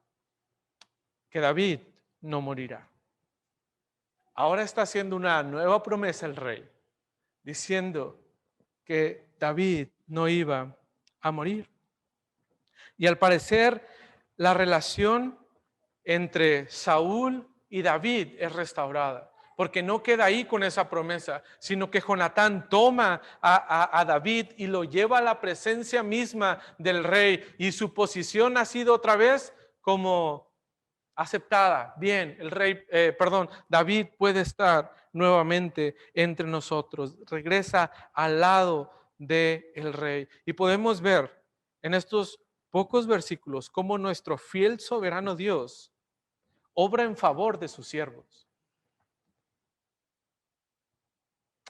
que David no morirá. Ahora está haciendo una nueva promesa el rey, diciendo que David no iba a morir. Y al parecer la relación entre Saúl y David es restaurada, porque no queda ahí con esa promesa, sino que Jonatán toma a David y lo lleva a la presencia misma del rey y su posición ha sido otra vez como aceptada. Bien, David puede estar nuevamente entre nosotros. Regresa al lado del rey. Y podemos ver en estos pocos versículos cómo nuestro fiel soberano Dios obra en favor de sus siervos.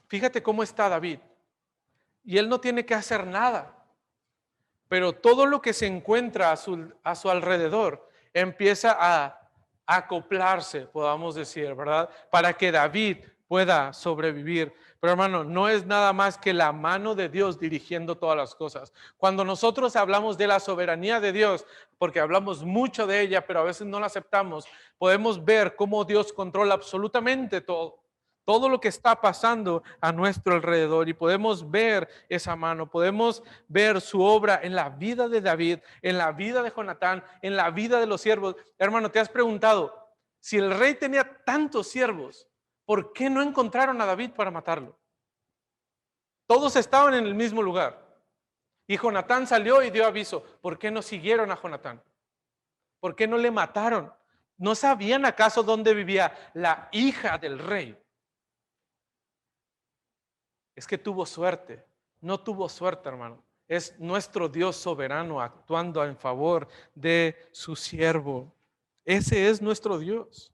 Fíjate cómo está David. Y él no tiene que hacer nada. Pero todo lo que se encuentra a su alrededor empieza a acoplarse, podamos decir, ¿verdad? Para que David pueda sobrevivir. Pero hermano, no es nada más que la mano de Dios dirigiendo todas las cosas. Cuando nosotros hablamos de la soberanía de Dios, porque hablamos mucho de ella, pero a veces no la aceptamos, podemos ver cómo Dios controla absolutamente todo lo que está pasando a nuestro alrededor y podemos ver esa mano, podemos ver su obra en la vida de David, en la vida de Jonatán, en la vida de los siervos. Hermano, ¿te has preguntado si el rey tenía tantos siervos, por qué no encontraron a David para matarlo? Todos estaban en el mismo lugar y Jonatán salió y dio aviso. ¿Por qué no siguieron a Jonatán? ¿Por qué no le mataron? ¿No sabían acaso dónde vivía la hija del rey? Es que tuvo suerte no tuvo suerte, hermano. Es nuestro Dios soberano actuando en favor de su siervo. Ese es nuestro Dios.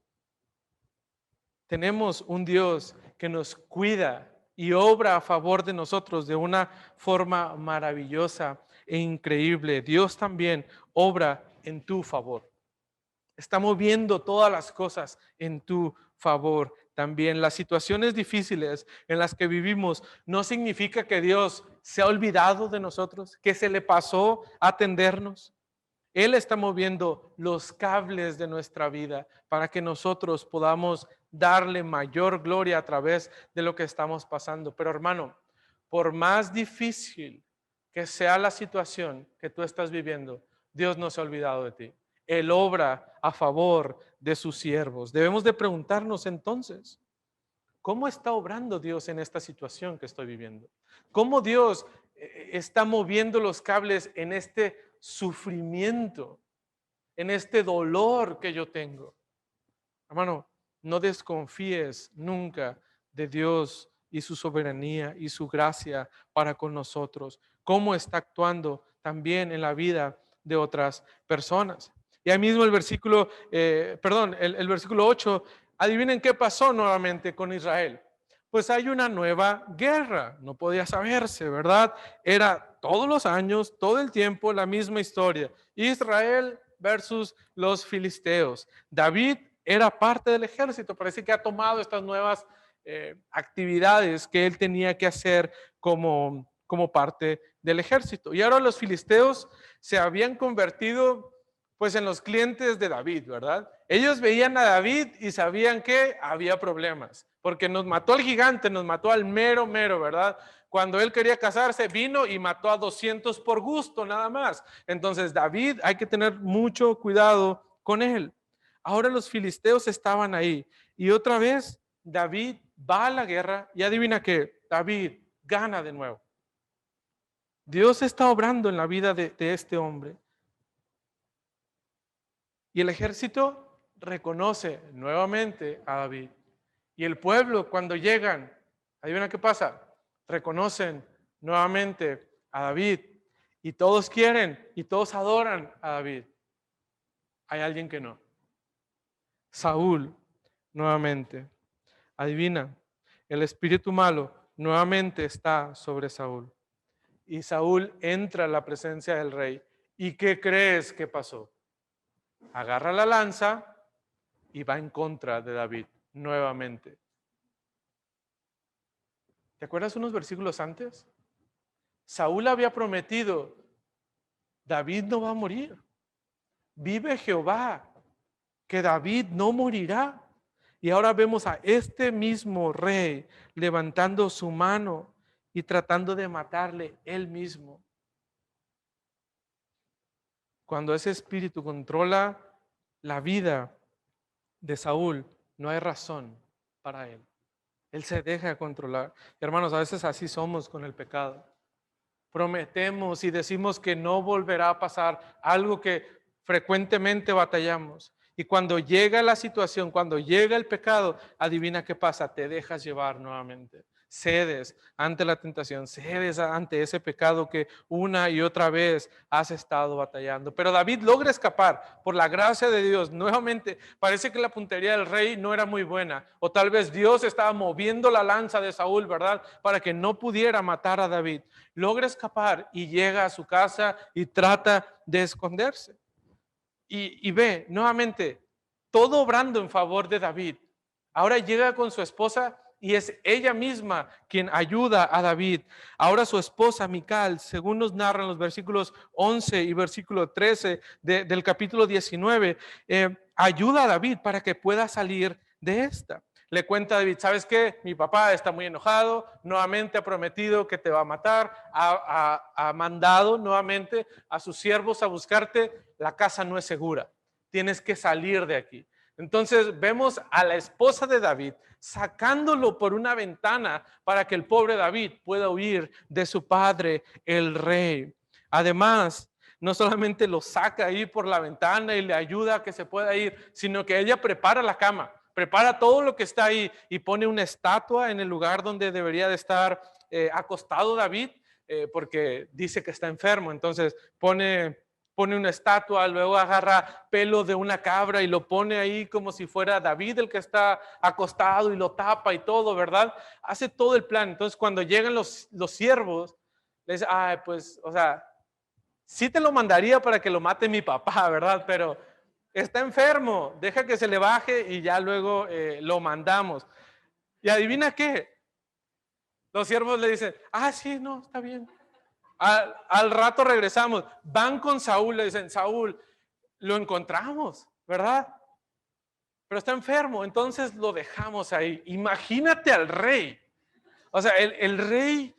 Tenemos un Dios que nos cuida y obra a favor de nosotros de una forma maravillosa e increíble. Dios también obra en tu favor. Está moviendo todas las cosas en tu favor. También las situaciones difíciles en las que vivimos no significa que Dios se ha olvidado de nosotros, que se le pasó a atendernos. Él está moviendo los cables de nuestra vida para que nosotros podamos darle mayor gloria a través de lo que estamos pasando. Pero hermano, por más difícil que sea la situación que tú estás viviendo, Dios no se ha olvidado de ti. Él obra a favor de sus siervos. Debemos de preguntarnos entonces, ¿cómo está obrando Dios en esta situación que estoy viviendo? ¿Cómo Dios está moviendo los cables en este sufrimiento, en este dolor que yo tengo? Hermano, no desconfíes nunca de Dios y su soberanía y su gracia para con nosotros. Cómo está actuando también en la vida de otras personas. Y ahí mismo el versículo, el versículo 8, adivinen qué pasó nuevamente con Israel. Pues hay una nueva guerra, no podía saberse, ¿verdad? Era todos los años, todo el tiempo, la misma historia. Israel versus los filisteos. David era parte del ejército, parece que ha tomado estas nuevas actividades que él tenía que hacer como parte del ejército. Y ahora los filisteos se habían convertido pues en los clientes de David, ¿verdad? Ellos veían a David y sabían que había problemas, porque nos mató al gigante, nos mató al mero, ¿verdad? Cuando él quería casarse, vino y mató a 200 por gusto, nada más. Entonces, David, hay que tener mucho cuidado con él. Ahora los filisteos estaban ahí y otra vez David va a la guerra y adivina qué, David gana de nuevo. Dios está obrando en la vida de este hombre. Y el ejército reconoce nuevamente a David. Y el pueblo, cuando llegan, adivina qué pasa, reconocen nuevamente a David. Y todos quieren y todos adoran a David. Hay alguien que no. Saúl, nuevamente. Adivina, el espíritu malo nuevamente está sobre Saúl. Y Saúl entra a la presencia del rey. ¿Y qué crees que pasó? Agarra la lanza y va en contra de David nuevamente. ¿Te acuerdas unos versículos antes? Saúl había prometido, David no va a morir. Vive Jehová, que David no morirá. Y ahora vemos a este mismo rey levantando su mano y tratando de matarle él mismo. Cuando ese espíritu controla la vida de Saúl, no hay razón para él. Él se deja controlar. Hermanos, a veces así somos con el pecado. Prometemos y decimos que no volverá a pasar, algo que frecuentemente batallamos. Y cuando llega la situación, cuando llega el pecado, adivina qué pasa, te dejas llevar nuevamente. Cedes ante la tentación, cedes ante ese pecado que una y otra vez has estado batallando. Pero David logra escapar por la gracia de Dios. Nuevamente, parece que la puntería del rey no era muy buena. O tal vez Dios estaba moviendo la lanza de Saúl, ¿verdad? Para que no pudiera matar a David. Logra escapar y llega a su casa y trata de esconderse. Y ve, nuevamente, todo obrando en favor de David. Ahora llega con su esposa y es ella misma quien ayuda a David. Ahora su esposa Mical, según nos narran los versículos 11 y versículo 13 del capítulo 19, ayuda a David para que pueda salir de esta. Le cuenta a David, ¿sabes qué? Mi papá está muy enojado, nuevamente ha prometido que te va a matar, ha mandado nuevamente a sus siervos a buscarte, la casa no es segura, tienes que salir de aquí. Entonces vemos a la esposa de David sacándolo por una ventana para que el pobre David pueda huir de su padre, el rey. Además, no solamente lo saca ahí por la ventana y le ayuda a que se pueda ir, sino que ella prepara la cama, prepara todo lo que está ahí y pone una estatua en el lugar donde debería de estar acostado David. porque dice que está enfermo. Entonces pone una estatua, luego agarra pelo de una cabra y lo pone ahí como si fuera David el que está acostado y lo tapa y todo, ¿verdad? Hace todo el plan. Entonces cuando llegan los siervos, le dice, ay, pues, o sea, sí te lo mandaría para que lo mate mi papá, ¿verdad? Pero está enfermo, deja que se le baje y ya luego lo mandamos. Y adivina qué, los siervos le dicen, ah, sí, no, está bien. Al rato regresamos, van con Saúl, le dicen, Saúl, lo encontramos, ¿verdad? Pero está enfermo, entonces lo dejamos ahí. Imagínate al rey. O sea, el rey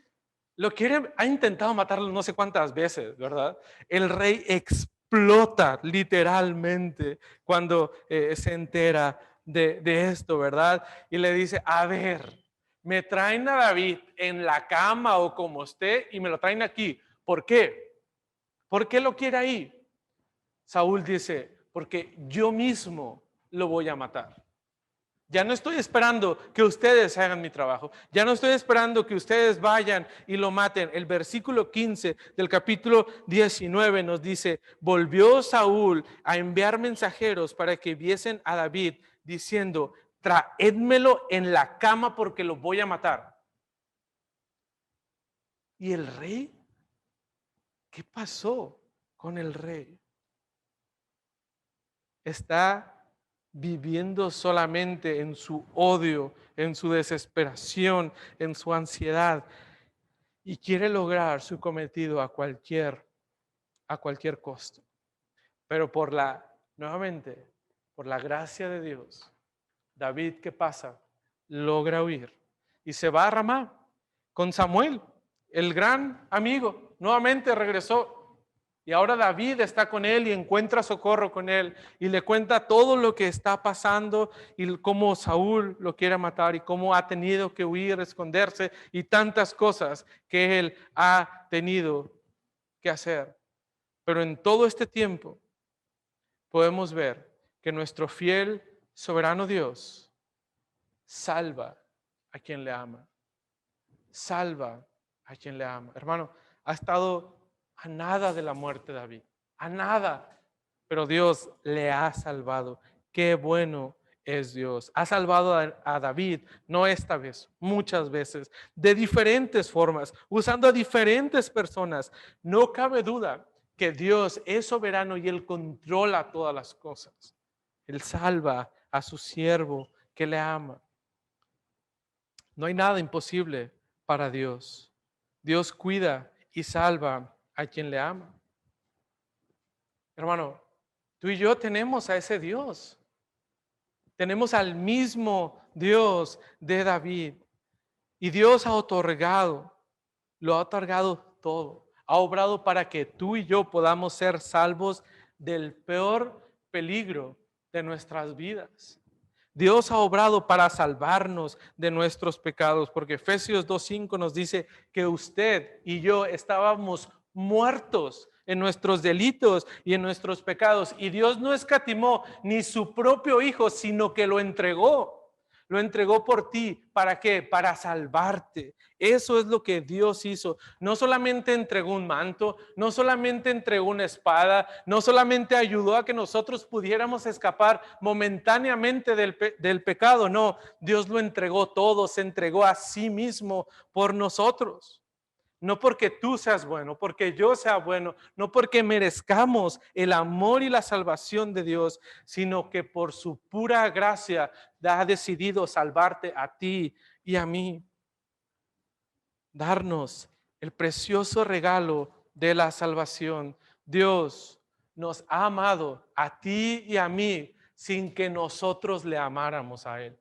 lo quiere, ha intentado matarlo no sé cuántas veces, ¿verdad? El rey explota literalmente cuando se entera de esto, ¿verdad? Y le dice, a ver, me traen a David en la cama o como esté y me lo traen aquí. ¿Por qué? ¿Por qué lo quiere ahí? Saúl dice, porque yo mismo lo voy a matar. Ya no estoy esperando que ustedes hagan mi trabajo. Ya no estoy esperando que ustedes vayan y lo maten. El versículo 15 del capítulo 19 nos dice, volvió Saúl a enviar mensajeros para que viesen a David diciendo, traédmelo en la cama porque lo voy a matar. ¿Y el rey? ¿Qué pasó con el rey? Está viviendo solamente en su odio, en su desesperación, en su ansiedad y quiere lograr su cometido a cualquier costo. Pero nuevamente, por la gracia de Dios, David, ¿qué pasa? Logra huir y se va a Ramá con Samuel, el gran amigo. Nuevamente regresó. Y ahora David está con él y encuentra socorro con él y le cuenta todo lo que está pasando y cómo Saúl lo quiere matar y cómo ha tenido que huir, esconderse y tantas cosas que él ha tenido que hacer. Pero en todo este tiempo podemos ver que nuestro fiel, soberano Dios salva a quien le ama. Salva a quien le ama. Hermano, ha estado a nada de la muerte de David, a nada, pero Dios le ha salvado. Qué bueno es Dios. Ha salvado a David, no esta vez, muchas veces, de diferentes formas, usando a diferentes personas. No cabe duda que Dios es soberano y Él controla todas las cosas. Él salva a su siervo que le ama. No hay nada imposible para Dios. Dios cuida y salva a quien le ama. Hermano, tú y yo tenemos a ese Dios. Tenemos al mismo Dios de David. Y Dios lo ha otorgado todo. Ha obrado para que tú y yo podamos ser salvos del peor peligro de nuestras vidas. Dios ha obrado para salvarnos de nuestros pecados, porque Efesios 2:5 nos dice que usted y yo estábamos muertos en nuestros delitos y en nuestros pecados, y Dios no escatimó ni su propio Hijo, sino que lo entregó. Lo entregó por ti. ¿Para qué? Para salvarte. Eso es lo que Dios hizo. No solamente entregó un manto, no solamente entregó una espada, no solamente ayudó a que nosotros pudiéramos escapar momentáneamente del pecado. No, Dios lo entregó todo, se entregó a sí mismo por nosotros. No porque tú seas bueno, porque yo sea bueno, no porque merezcamos el amor y la salvación de Dios, sino que por su pura gracia ha decidido salvarte a ti y a mí. Darnos el precioso regalo de la salvación. Dios nos ha amado a ti y a mí sin que nosotros le amáramos a Él.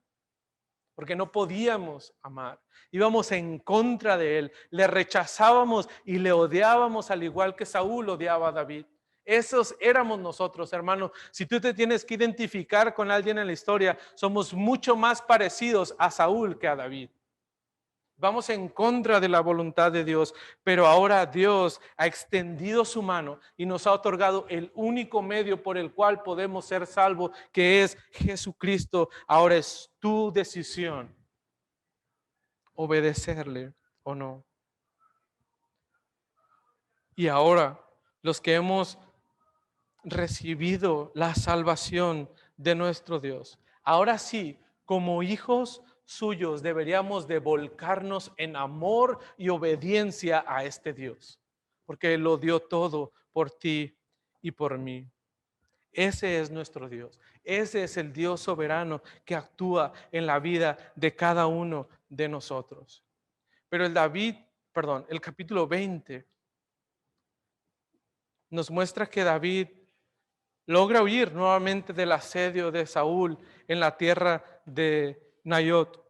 Porque no podíamos amar. Íbamos en contra de Él, le rechazábamos y le odiábamos al igual que Saúl odiaba a David. Esos éramos nosotros, hermanos. Si tú te tienes que identificar con alguien en la historia, somos mucho más parecidos a Saúl que a David. Vamos en contra de la voluntad de Dios, pero ahora Dios ha extendido su mano y nos ha otorgado el único medio por el cual podemos ser salvos, que es Jesucristo. Ahora es tu decisión obedecerle o no. Y ahora, los que hemos recibido la salvación de nuestro Dios, ahora sí, como hijos suyos, deberíamos de volcarnos en amor y obediencia a este Dios, porque Él lo dio todo por ti y por mí. Ese es nuestro Dios. Ese es el Dios soberano que actúa en la vida de cada uno de nosotros. Pero el capítulo 20 nos muestra que David logra huir nuevamente del asedio de Saúl en la tierra de Nayot.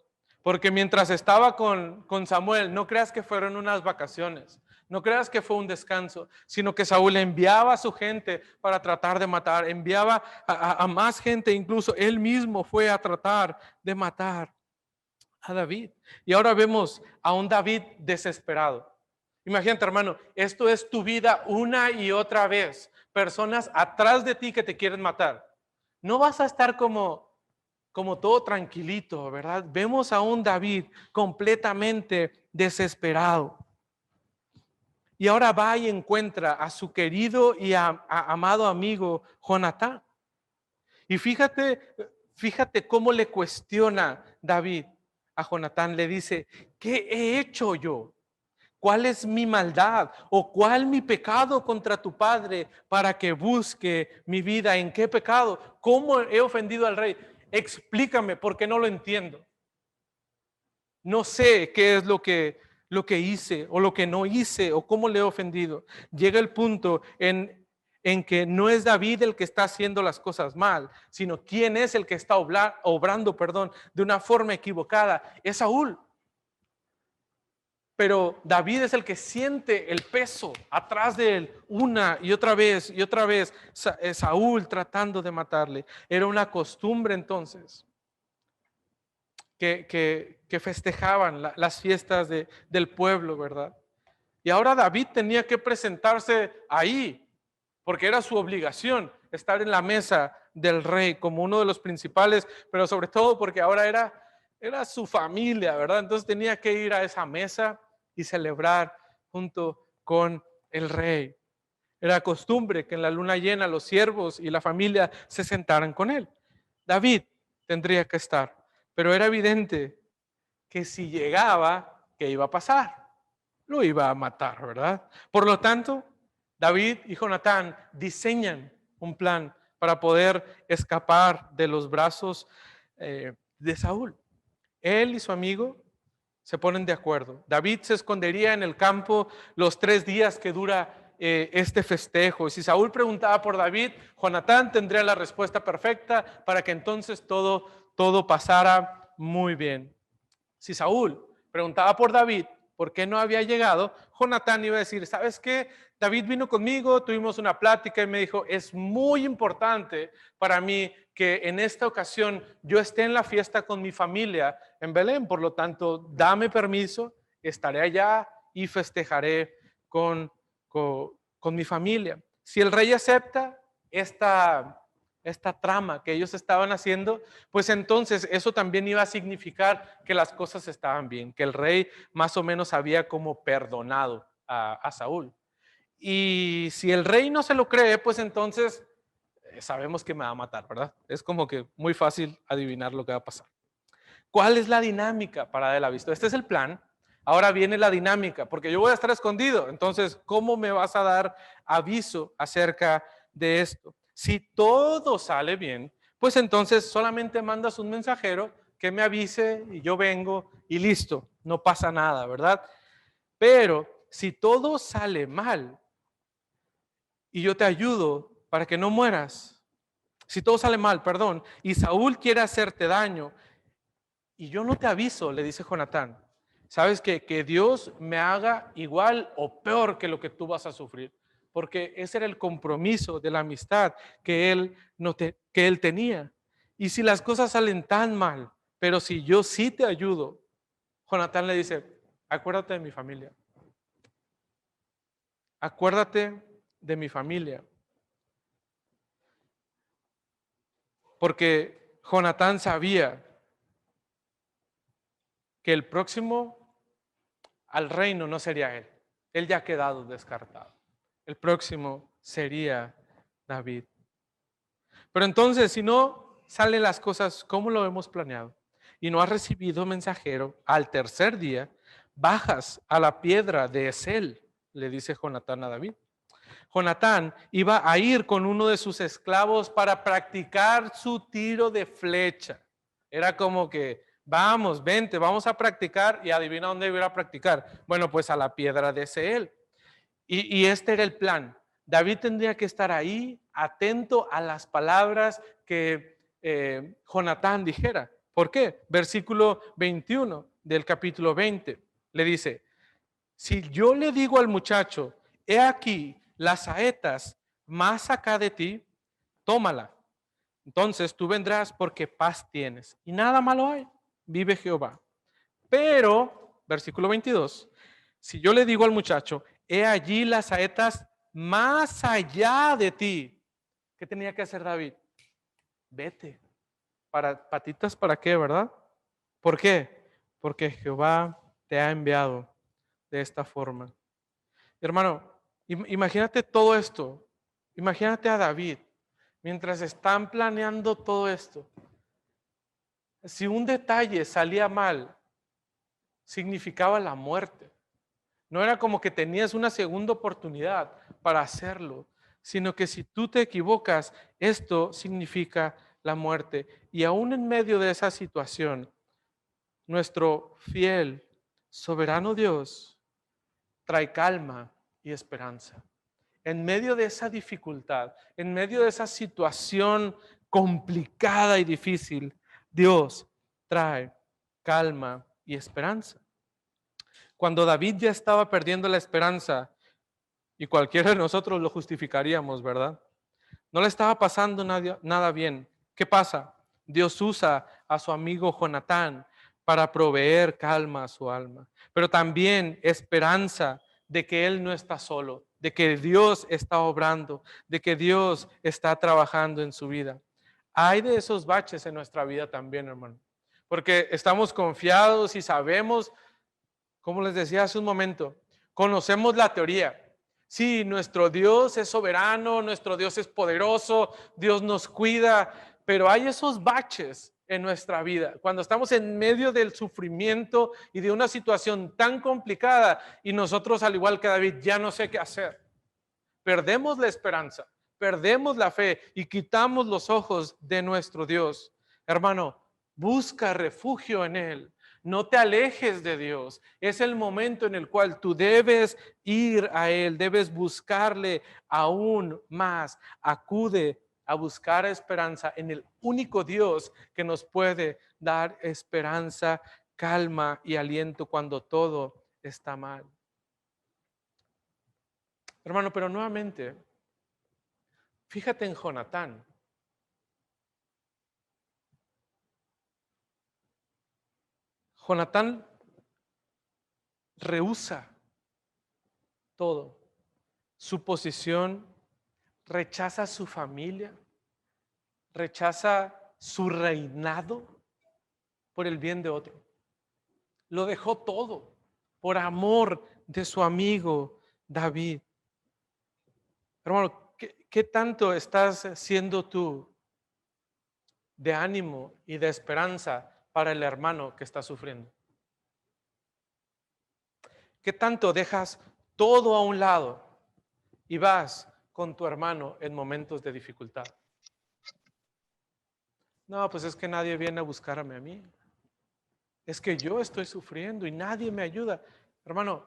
Porque mientras estaba con Samuel, no creas que fueron unas vacaciones, no creas que fue un descanso, sino que Saúl enviaba a su gente para tratar de matar, enviaba a más gente, incluso él mismo fue a tratar de matar a David. Y ahora vemos a un David desesperado. Imagínate, hermano, esto es tu vida una y otra vez. Personas atrás de ti que te quieren matar. No vas a estar como todo tranquilito, ¿verdad? Vemos a un David completamente desesperado. Y ahora va y encuentra a su querido y amado amigo Jonatán. Y fíjate cómo le cuestiona David a Jonatán. Le dice, ¿qué he hecho yo? ¿Cuál es mi maldad o cuál mi pecado contra tu padre para que busque mi vida? ¿En qué pecado? ¿Cómo he ofendido al rey? Explícame porque no lo entiendo. No sé qué es lo que hice o lo que no hice o cómo le he ofendido. Llega el punto en que no es David el que está haciendo las cosas mal, sino quién es el que está obrando, de una forma equivocada. Es Saúl. Pero David es el que siente el peso atrás de él una y otra vez Saúl tratando de matarle. Era una costumbre entonces que festejaban las fiestas del pueblo, ¿verdad? Y ahora David tenía que presentarse ahí, porque era su obligación estar en la mesa del rey como uno de los principales, pero sobre todo porque ahora era su familia, ¿verdad? Entonces tenía que ir a esa mesa y celebrar junto con el rey. Era costumbre que en la luna llena los siervos y la familia se sentaran con él. David tendría que estar, pero era evidente que si llegaba, ¿qué iba a pasar? Lo iba a matar, ¿verdad? Por lo tanto, David y Jonatán diseñan un plan para poder escapar de los brazos de Saúl. Él y su amigo se ponen de acuerdo. David se escondería en el campo los 3 días que dura este festejo. Y si Saúl preguntaba por David, Jonatán tendría la respuesta perfecta para que entonces todo pasara muy bien. Si Saúl preguntaba por David, ¿por qué no había llegado? Jonatán iba a decir, ¿sabes qué? David vino conmigo, tuvimos una plática y me dijo, es muy importante para mí que en esta ocasión yo esté en la fiesta con mi familia en Belén. Por lo tanto, dame permiso, estaré allá y festejaré con mi familia. Si el rey acepta esta trama que ellos estaban haciendo, pues entonces eso también iba a significar que las cosas estaban bien, que el rey más o menos había como perdonado a Saúl. Y si el rey no se lo cree, pues entonces sabemos que me va a matar, ¿verdad? Es como que muy fácil adivinar lo que va a pasar. ¿Cuál es la dinámica para dar el aviso? Este es el plan. Ahora viene la dinámica, porque yo voy a estar escondido. Entonces, ¿cómo me vas a dar aviso acerca de esto? Si todo sale bien, pues entonces solamente mandas un mensajero que me avise y yo vengo y listo, no pasa nada, ¿verdad? Pero si todo sale mal y yo te ayudo para que no mueras, si todo sale mal, perdón, y Saúl quiere hacerte daño y yo no te aviso, le dice Jonatán, sabes que Dios me haga igual o peor que lo que tú vas a sufrir, porque ese era el compromiso de la amistad que él tenía. Y si las cosas salen tan mal, pero si yo sí te ayudo, Jonatán le dice, acuérdate de mi familia, acuérdate de mi familia, porque Jonatán sabía que el próximo al reino no sería él. Él ya ha quedado descartado. el próximo sería David. Pero entonces, si no salen las cosas como lo hemos planeado y no has recibido mensajero al tercer día, bajas a la piedra de Esel, le dice Jonatán a David. Jonatán iba a ir con uno de sus esclavos para practicar su tiro de flecha. Era como que, vamos, vente, vamos a practicar, y adivina dónde iba a practicar. Bueno, pues a la piedra de Esel. Y este era el plan. David tendría que estar ahí, atento a las palabras que Jonatán dijera. ¿Por qué? Versículo 21 del capítulo 20 le dice, si yo le digo al muchacho, he aquí las saetas más acá de ti, tómala. Entonces tú vendrás porque paz tienes y nada malo hay, vive Jehová. Pero, versículo 22, si yo le digo al muchacho, he allí las saetas más allá de ti, ¿qué tenía que hacer David? Vete. Para patitas, ¿para qué, verdad? ¿Por qué? Porque Jehová te ha enviado de esta forma. Hermano, imagínate todo esto. Imagínate a David mientras están planeando todo esto. Si un detalle salía mal, significaba la muerte. No era como que tenías una segunda oportunidad para hacerlo, sino que si tú te equivocas, esto significa la muerte. Y aún en medio de esa situación, nuestro fiel, soberano Dios trae calma y esperanza. En medio de esa dificultad, en medio de esa situación complicada y difícil, Dios trae calma y esperanza. Cuando David ya estaba perdiendo la esperanza, y cualquiera de nosotros lo justificaríamos, ¿verdad? No le estaba pasando nada bien. ¿Qué pasa? Dios usa a su amigo Jonatán para proveer calma a su alma, pero también esperanza de que él no está solo, de que Dios está obrando, de que Dios está trabajando en su vida. Hay de esos baches en nuestra vida también, hermano, porque estamos confiados y sabemos, como les decía hace un momento, conocemos la teoría. Sí, nuestro Dios es soberano, nuestro Dios es poderoso, Dios nos cuida, pero hay esos baches en nuestra vida. Cuando estamos en medio del sufrimiento y de una situación tan complicada y nosotros, al igual que David, ya no sé qué hacer. Perdemos la esperanza, perdemos la fe y quitamos los ojos de nuestro Dios. Hermano, busca refugio en Él. No te alejes de Dios. Es el momento en el cual tú debes ir a Él, debes buscarle aún más. Acude a buscar esperanza en el único Dios que nos puede dar esperanza, calma y aliento cuando todo está mal. Hermano, pero nuevamente, fíjate en Jonatán. Jonatán rehúsa todo, su posición, rechaza su familia, rechaza su reinado por el bien de otro. Lo dejó todo por amor de su amigo David. Hermano, ¿qué tanto estás siendo tú de ánimo y de esperanza para el hermano que está sufriendo? ¿Qué tanto dejas todo a un lado y vas con tu hermano en momentos de dificultad? No, pues es que nadie viene a buscarme a mí. Es que yo estoy sufriendo y nadie me ayuda. Hermano,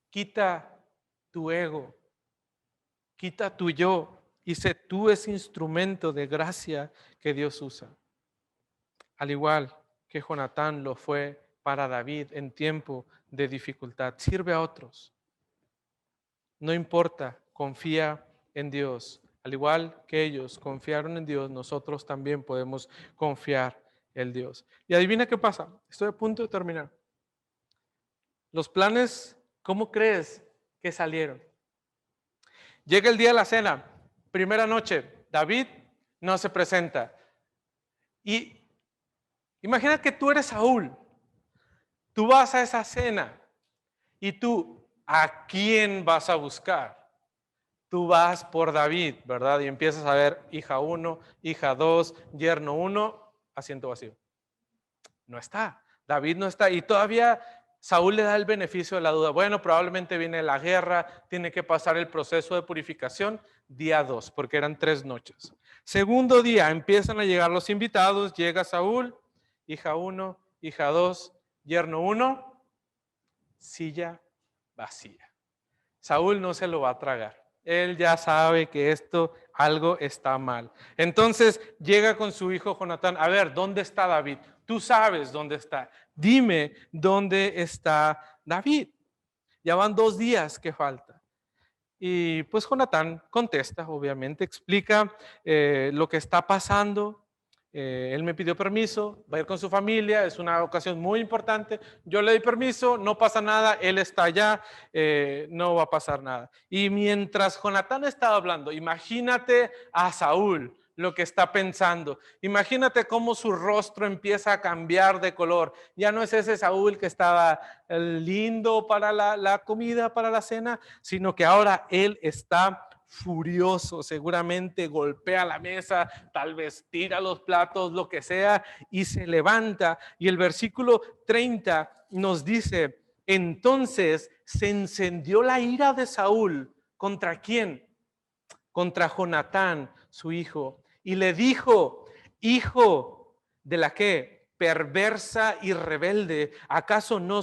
quita tu ego, quita tu yo y sé tú ese instrumento de gracia que Dios usa. Al igual que Jonatán lo fue para David en tiempo de dificultad. Sirve a otros. No importa, confía en Dios. Al igual que ellos confiaron en Dios, nosotros también podemos confiar en Dios. Y adivina qué pasa. Estoy a punto de terminar. Los planes, ¿cómo crees que salieron? Llega el día de la cena, primera noche, David no se presenta. Y imagina que tú eres Saúl, tú vas a esa cena y tú, ¿a quién vas a buscar? tú vas por David, ¿verdad? Y empiezas a ver hija 1, hija 2, yerno 1, asiento vacío. No está, David no está. Y todavía Saúl le da el beneficio de la duda. Bueno, probablemente viene la guerra, tiene que pasar el proceso de purificación, día 2, porque eran 3 noches. Segundo día, empiezan a llegar los invitados, llega Saúl, hija 1, hija 2, yerno 1, silla vacía. Saúl no se lo va a tragar. Él ya sabe que esto algo está mal. Entonces llega con su hijo Jonatán. A ver, ¿dónde está David? Tú sabes dónde está. Dime dónde está David. Ya van 2 días que falta. Y pues Jonatán contesta, obviamente, explica lo que está pasando. Él me pidió permiso, va a ir con su familia, es una ocasión muy importante. Yo le di permiso, no pasa nada, él está allá, no va a pasar nada. Y mientras Jonatán estaba hablando, imagínate a Saúl lo que está pensando. Imagínate cómo su rostro empieza a cambiar de color. Ya no es ese Saúl que estaba lindo para la comida, para la cena, sino que ahora él está furioso, seguramente golpea la mesa, tal vez tira los platos, lo que sea, y se levanta. Y el versículo 30 nos dice, entonces se encendió la ira de Saúl. ¿Contra quién? Contra Jonatán, su hijo, y le dijo, hijo de la que perversa y rebelde, ¿acaso no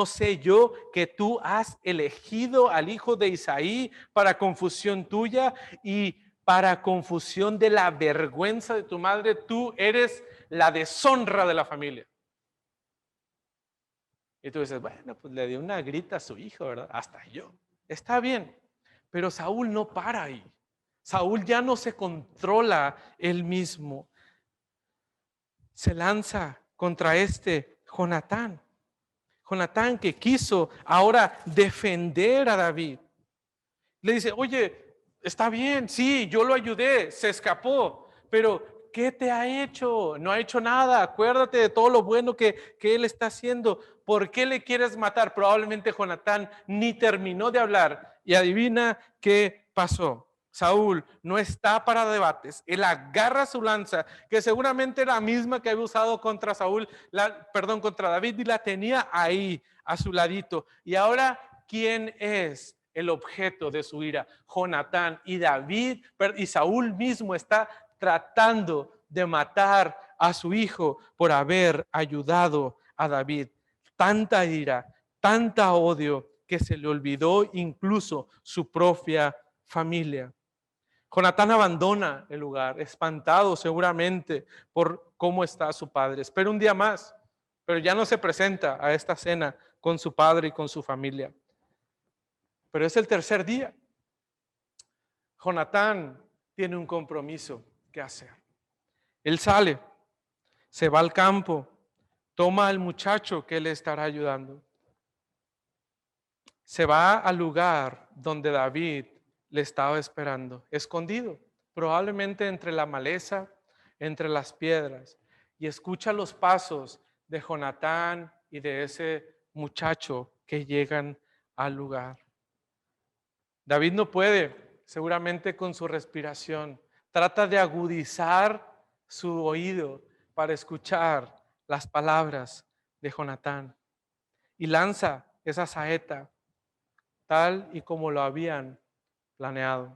sé yo que tú has elegido al hijo de Isaí para confusión tuya y para confusión de la vergüenza de tu madre? Tú eres la deshonra de la familia. Y tú dices, bueno, pues le dio una grita a su hijo, ¿verdad? Hasta yo. Está bien, pero Saúl no para ahí. Saúl ya no se controla él mismo. Se lanza contra este Jonatán. Jonatán que quiso ahora defender a David. Le dice, oye, está bien, sí, yo lo ayudé, se escapó, pero ¿qué te ha hecho? No ha hecho nada. Acuérdate de todo lo bueno que él está haciendo. ¿Por qué le quieres matar? Probablemente Jonatán ni terminó de hablar. Y adivina qué pasó. Saúl no está para debates. Él agarra su lanza, que seguramente era la misma que había usado contra contra David, y la tenía ahí a su ladito. Y ahora, ¿quién es el objeto de su ira? Jonatán. Y David y Saúl mismo está tratando de matar a su hijo por haber ayudado a David. Tanta ira, tanta odio que se le olvidó incluso su propia familia. Jonatán abandona el lugar, espantado seguramente por cómo está su padre. Espera un día más, pero ya no se presenta a esta cena con su padre y con su familia. Pero es el tercer día. Jonatán tiene un compromiso que hacer. Él sale, se va al campo, toma al muchacho que le estará ayudando. Se va al lugar donde David le estaba esperando, escondido, probablemente entre la maleza, entre las piedras, y escucha los pasos de Jonatán y de ese muchacho que llegan al lugar. David no puede, seguramente con su respiración, trata de agudizar su oído para escuchar las palabras de Jonatán y lanza esa saeta tal y como lo habían planeado.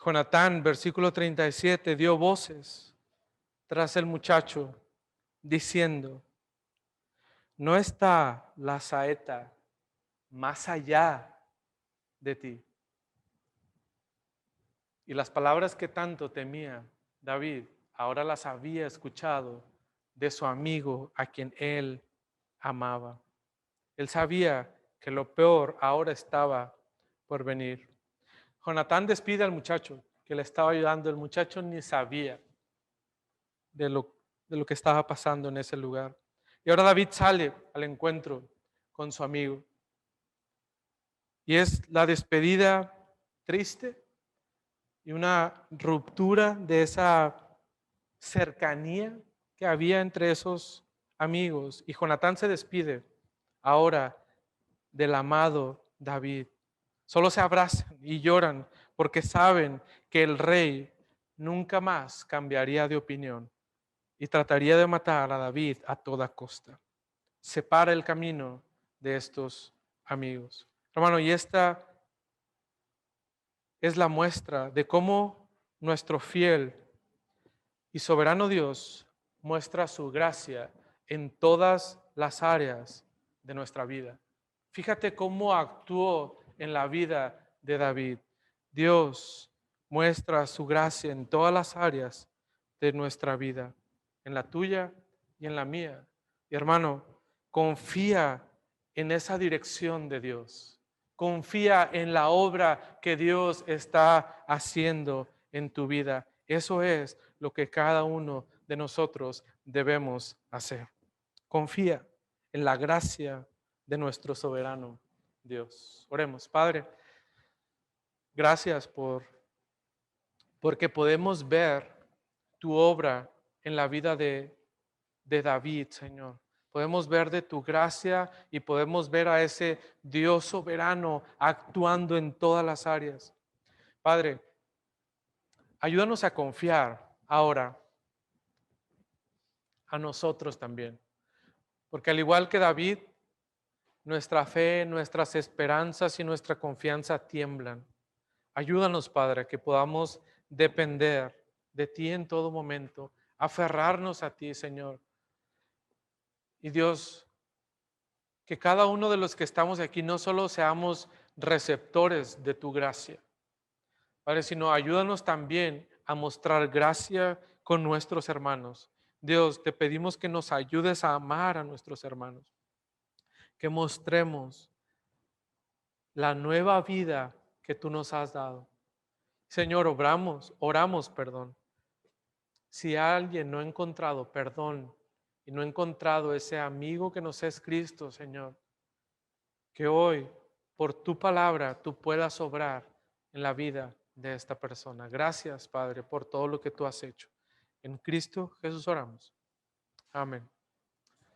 Jonatán, versículo 37, dio voces tras el muchacho diciendo, ¿no está la saeta más allá de ti? Y las palabras que tanto temía David, ahora las había escuchado de su amigo a quien él amaba. Él sabía que lo peor ahora estaba por venir. Jonatán despide al muchacho que le estaba ayudando. El muchacho ni sabía de lo que estaba pasando en ese lugar. Y ahora David sale al encuentro con su amigo. Y es la despedida triste y una ruptura de esa cercanía que había entre esos amigos. Y Jonatán se despide ahora del amado David. Solo se abrazan y lloran porque saben que el rey nunca más cambiaría de opinión y trataría de matar a David a toda costa. Separa el camino de estos amigos. Hermano, y esta es la muestra de cómo nuestro fiel y soberano Dios muestra su gracia en todas las áreas de nuestra vida. Fíjate cómo actuó en la vida de David. Dios muestra su gracia en todas las áreas de nuestra vida, en la tuya y en la mía. Y hermano, confía en esa dirección de Dios. Confía en la obra que Dios está haciendo en tu vida. Eso es lo que cada uno de nosotros debemos hacer. Confía en la gracia de nuestro soberano Dios. Oremos, Padre, gracias porque podemos ver tu obra en la vida de David, Señor. Podemos ver de tu gracia y podemos ver a ese Dios soberano actuando en todas las áreas. Padre, ayúdanos a confiar ahora a nosotros también, porque al igual que David, nuestra fe, nuestras esperanzas y nuestra confianza tiemblan. Ayúdanos, Padre, que podamos depender de ti en todo momento, aferrarnos a ti, Señor. Y Dios, que cada uno de los que estamos aquí no solo seamos receptores de tu gracia, Padre, sino ayúdanos también a mostrar gracia con nuestros hermanos. Dios, te pedimos que nos ayudes a amar a nuestros hermanos, que mostremos la nueva vida que tú nos has dado. Señor, oramos, perdón. Si alguien no ha encontrado perdón y no ha encontrado ese amigo que nos es Cristo, Señor, que hoy, por tu palabra, tú puedas obrar en la vida de esta persona. Gracias, Padre, por todo lo que tú has hecho. En Cristo Jesús oramos. Amén.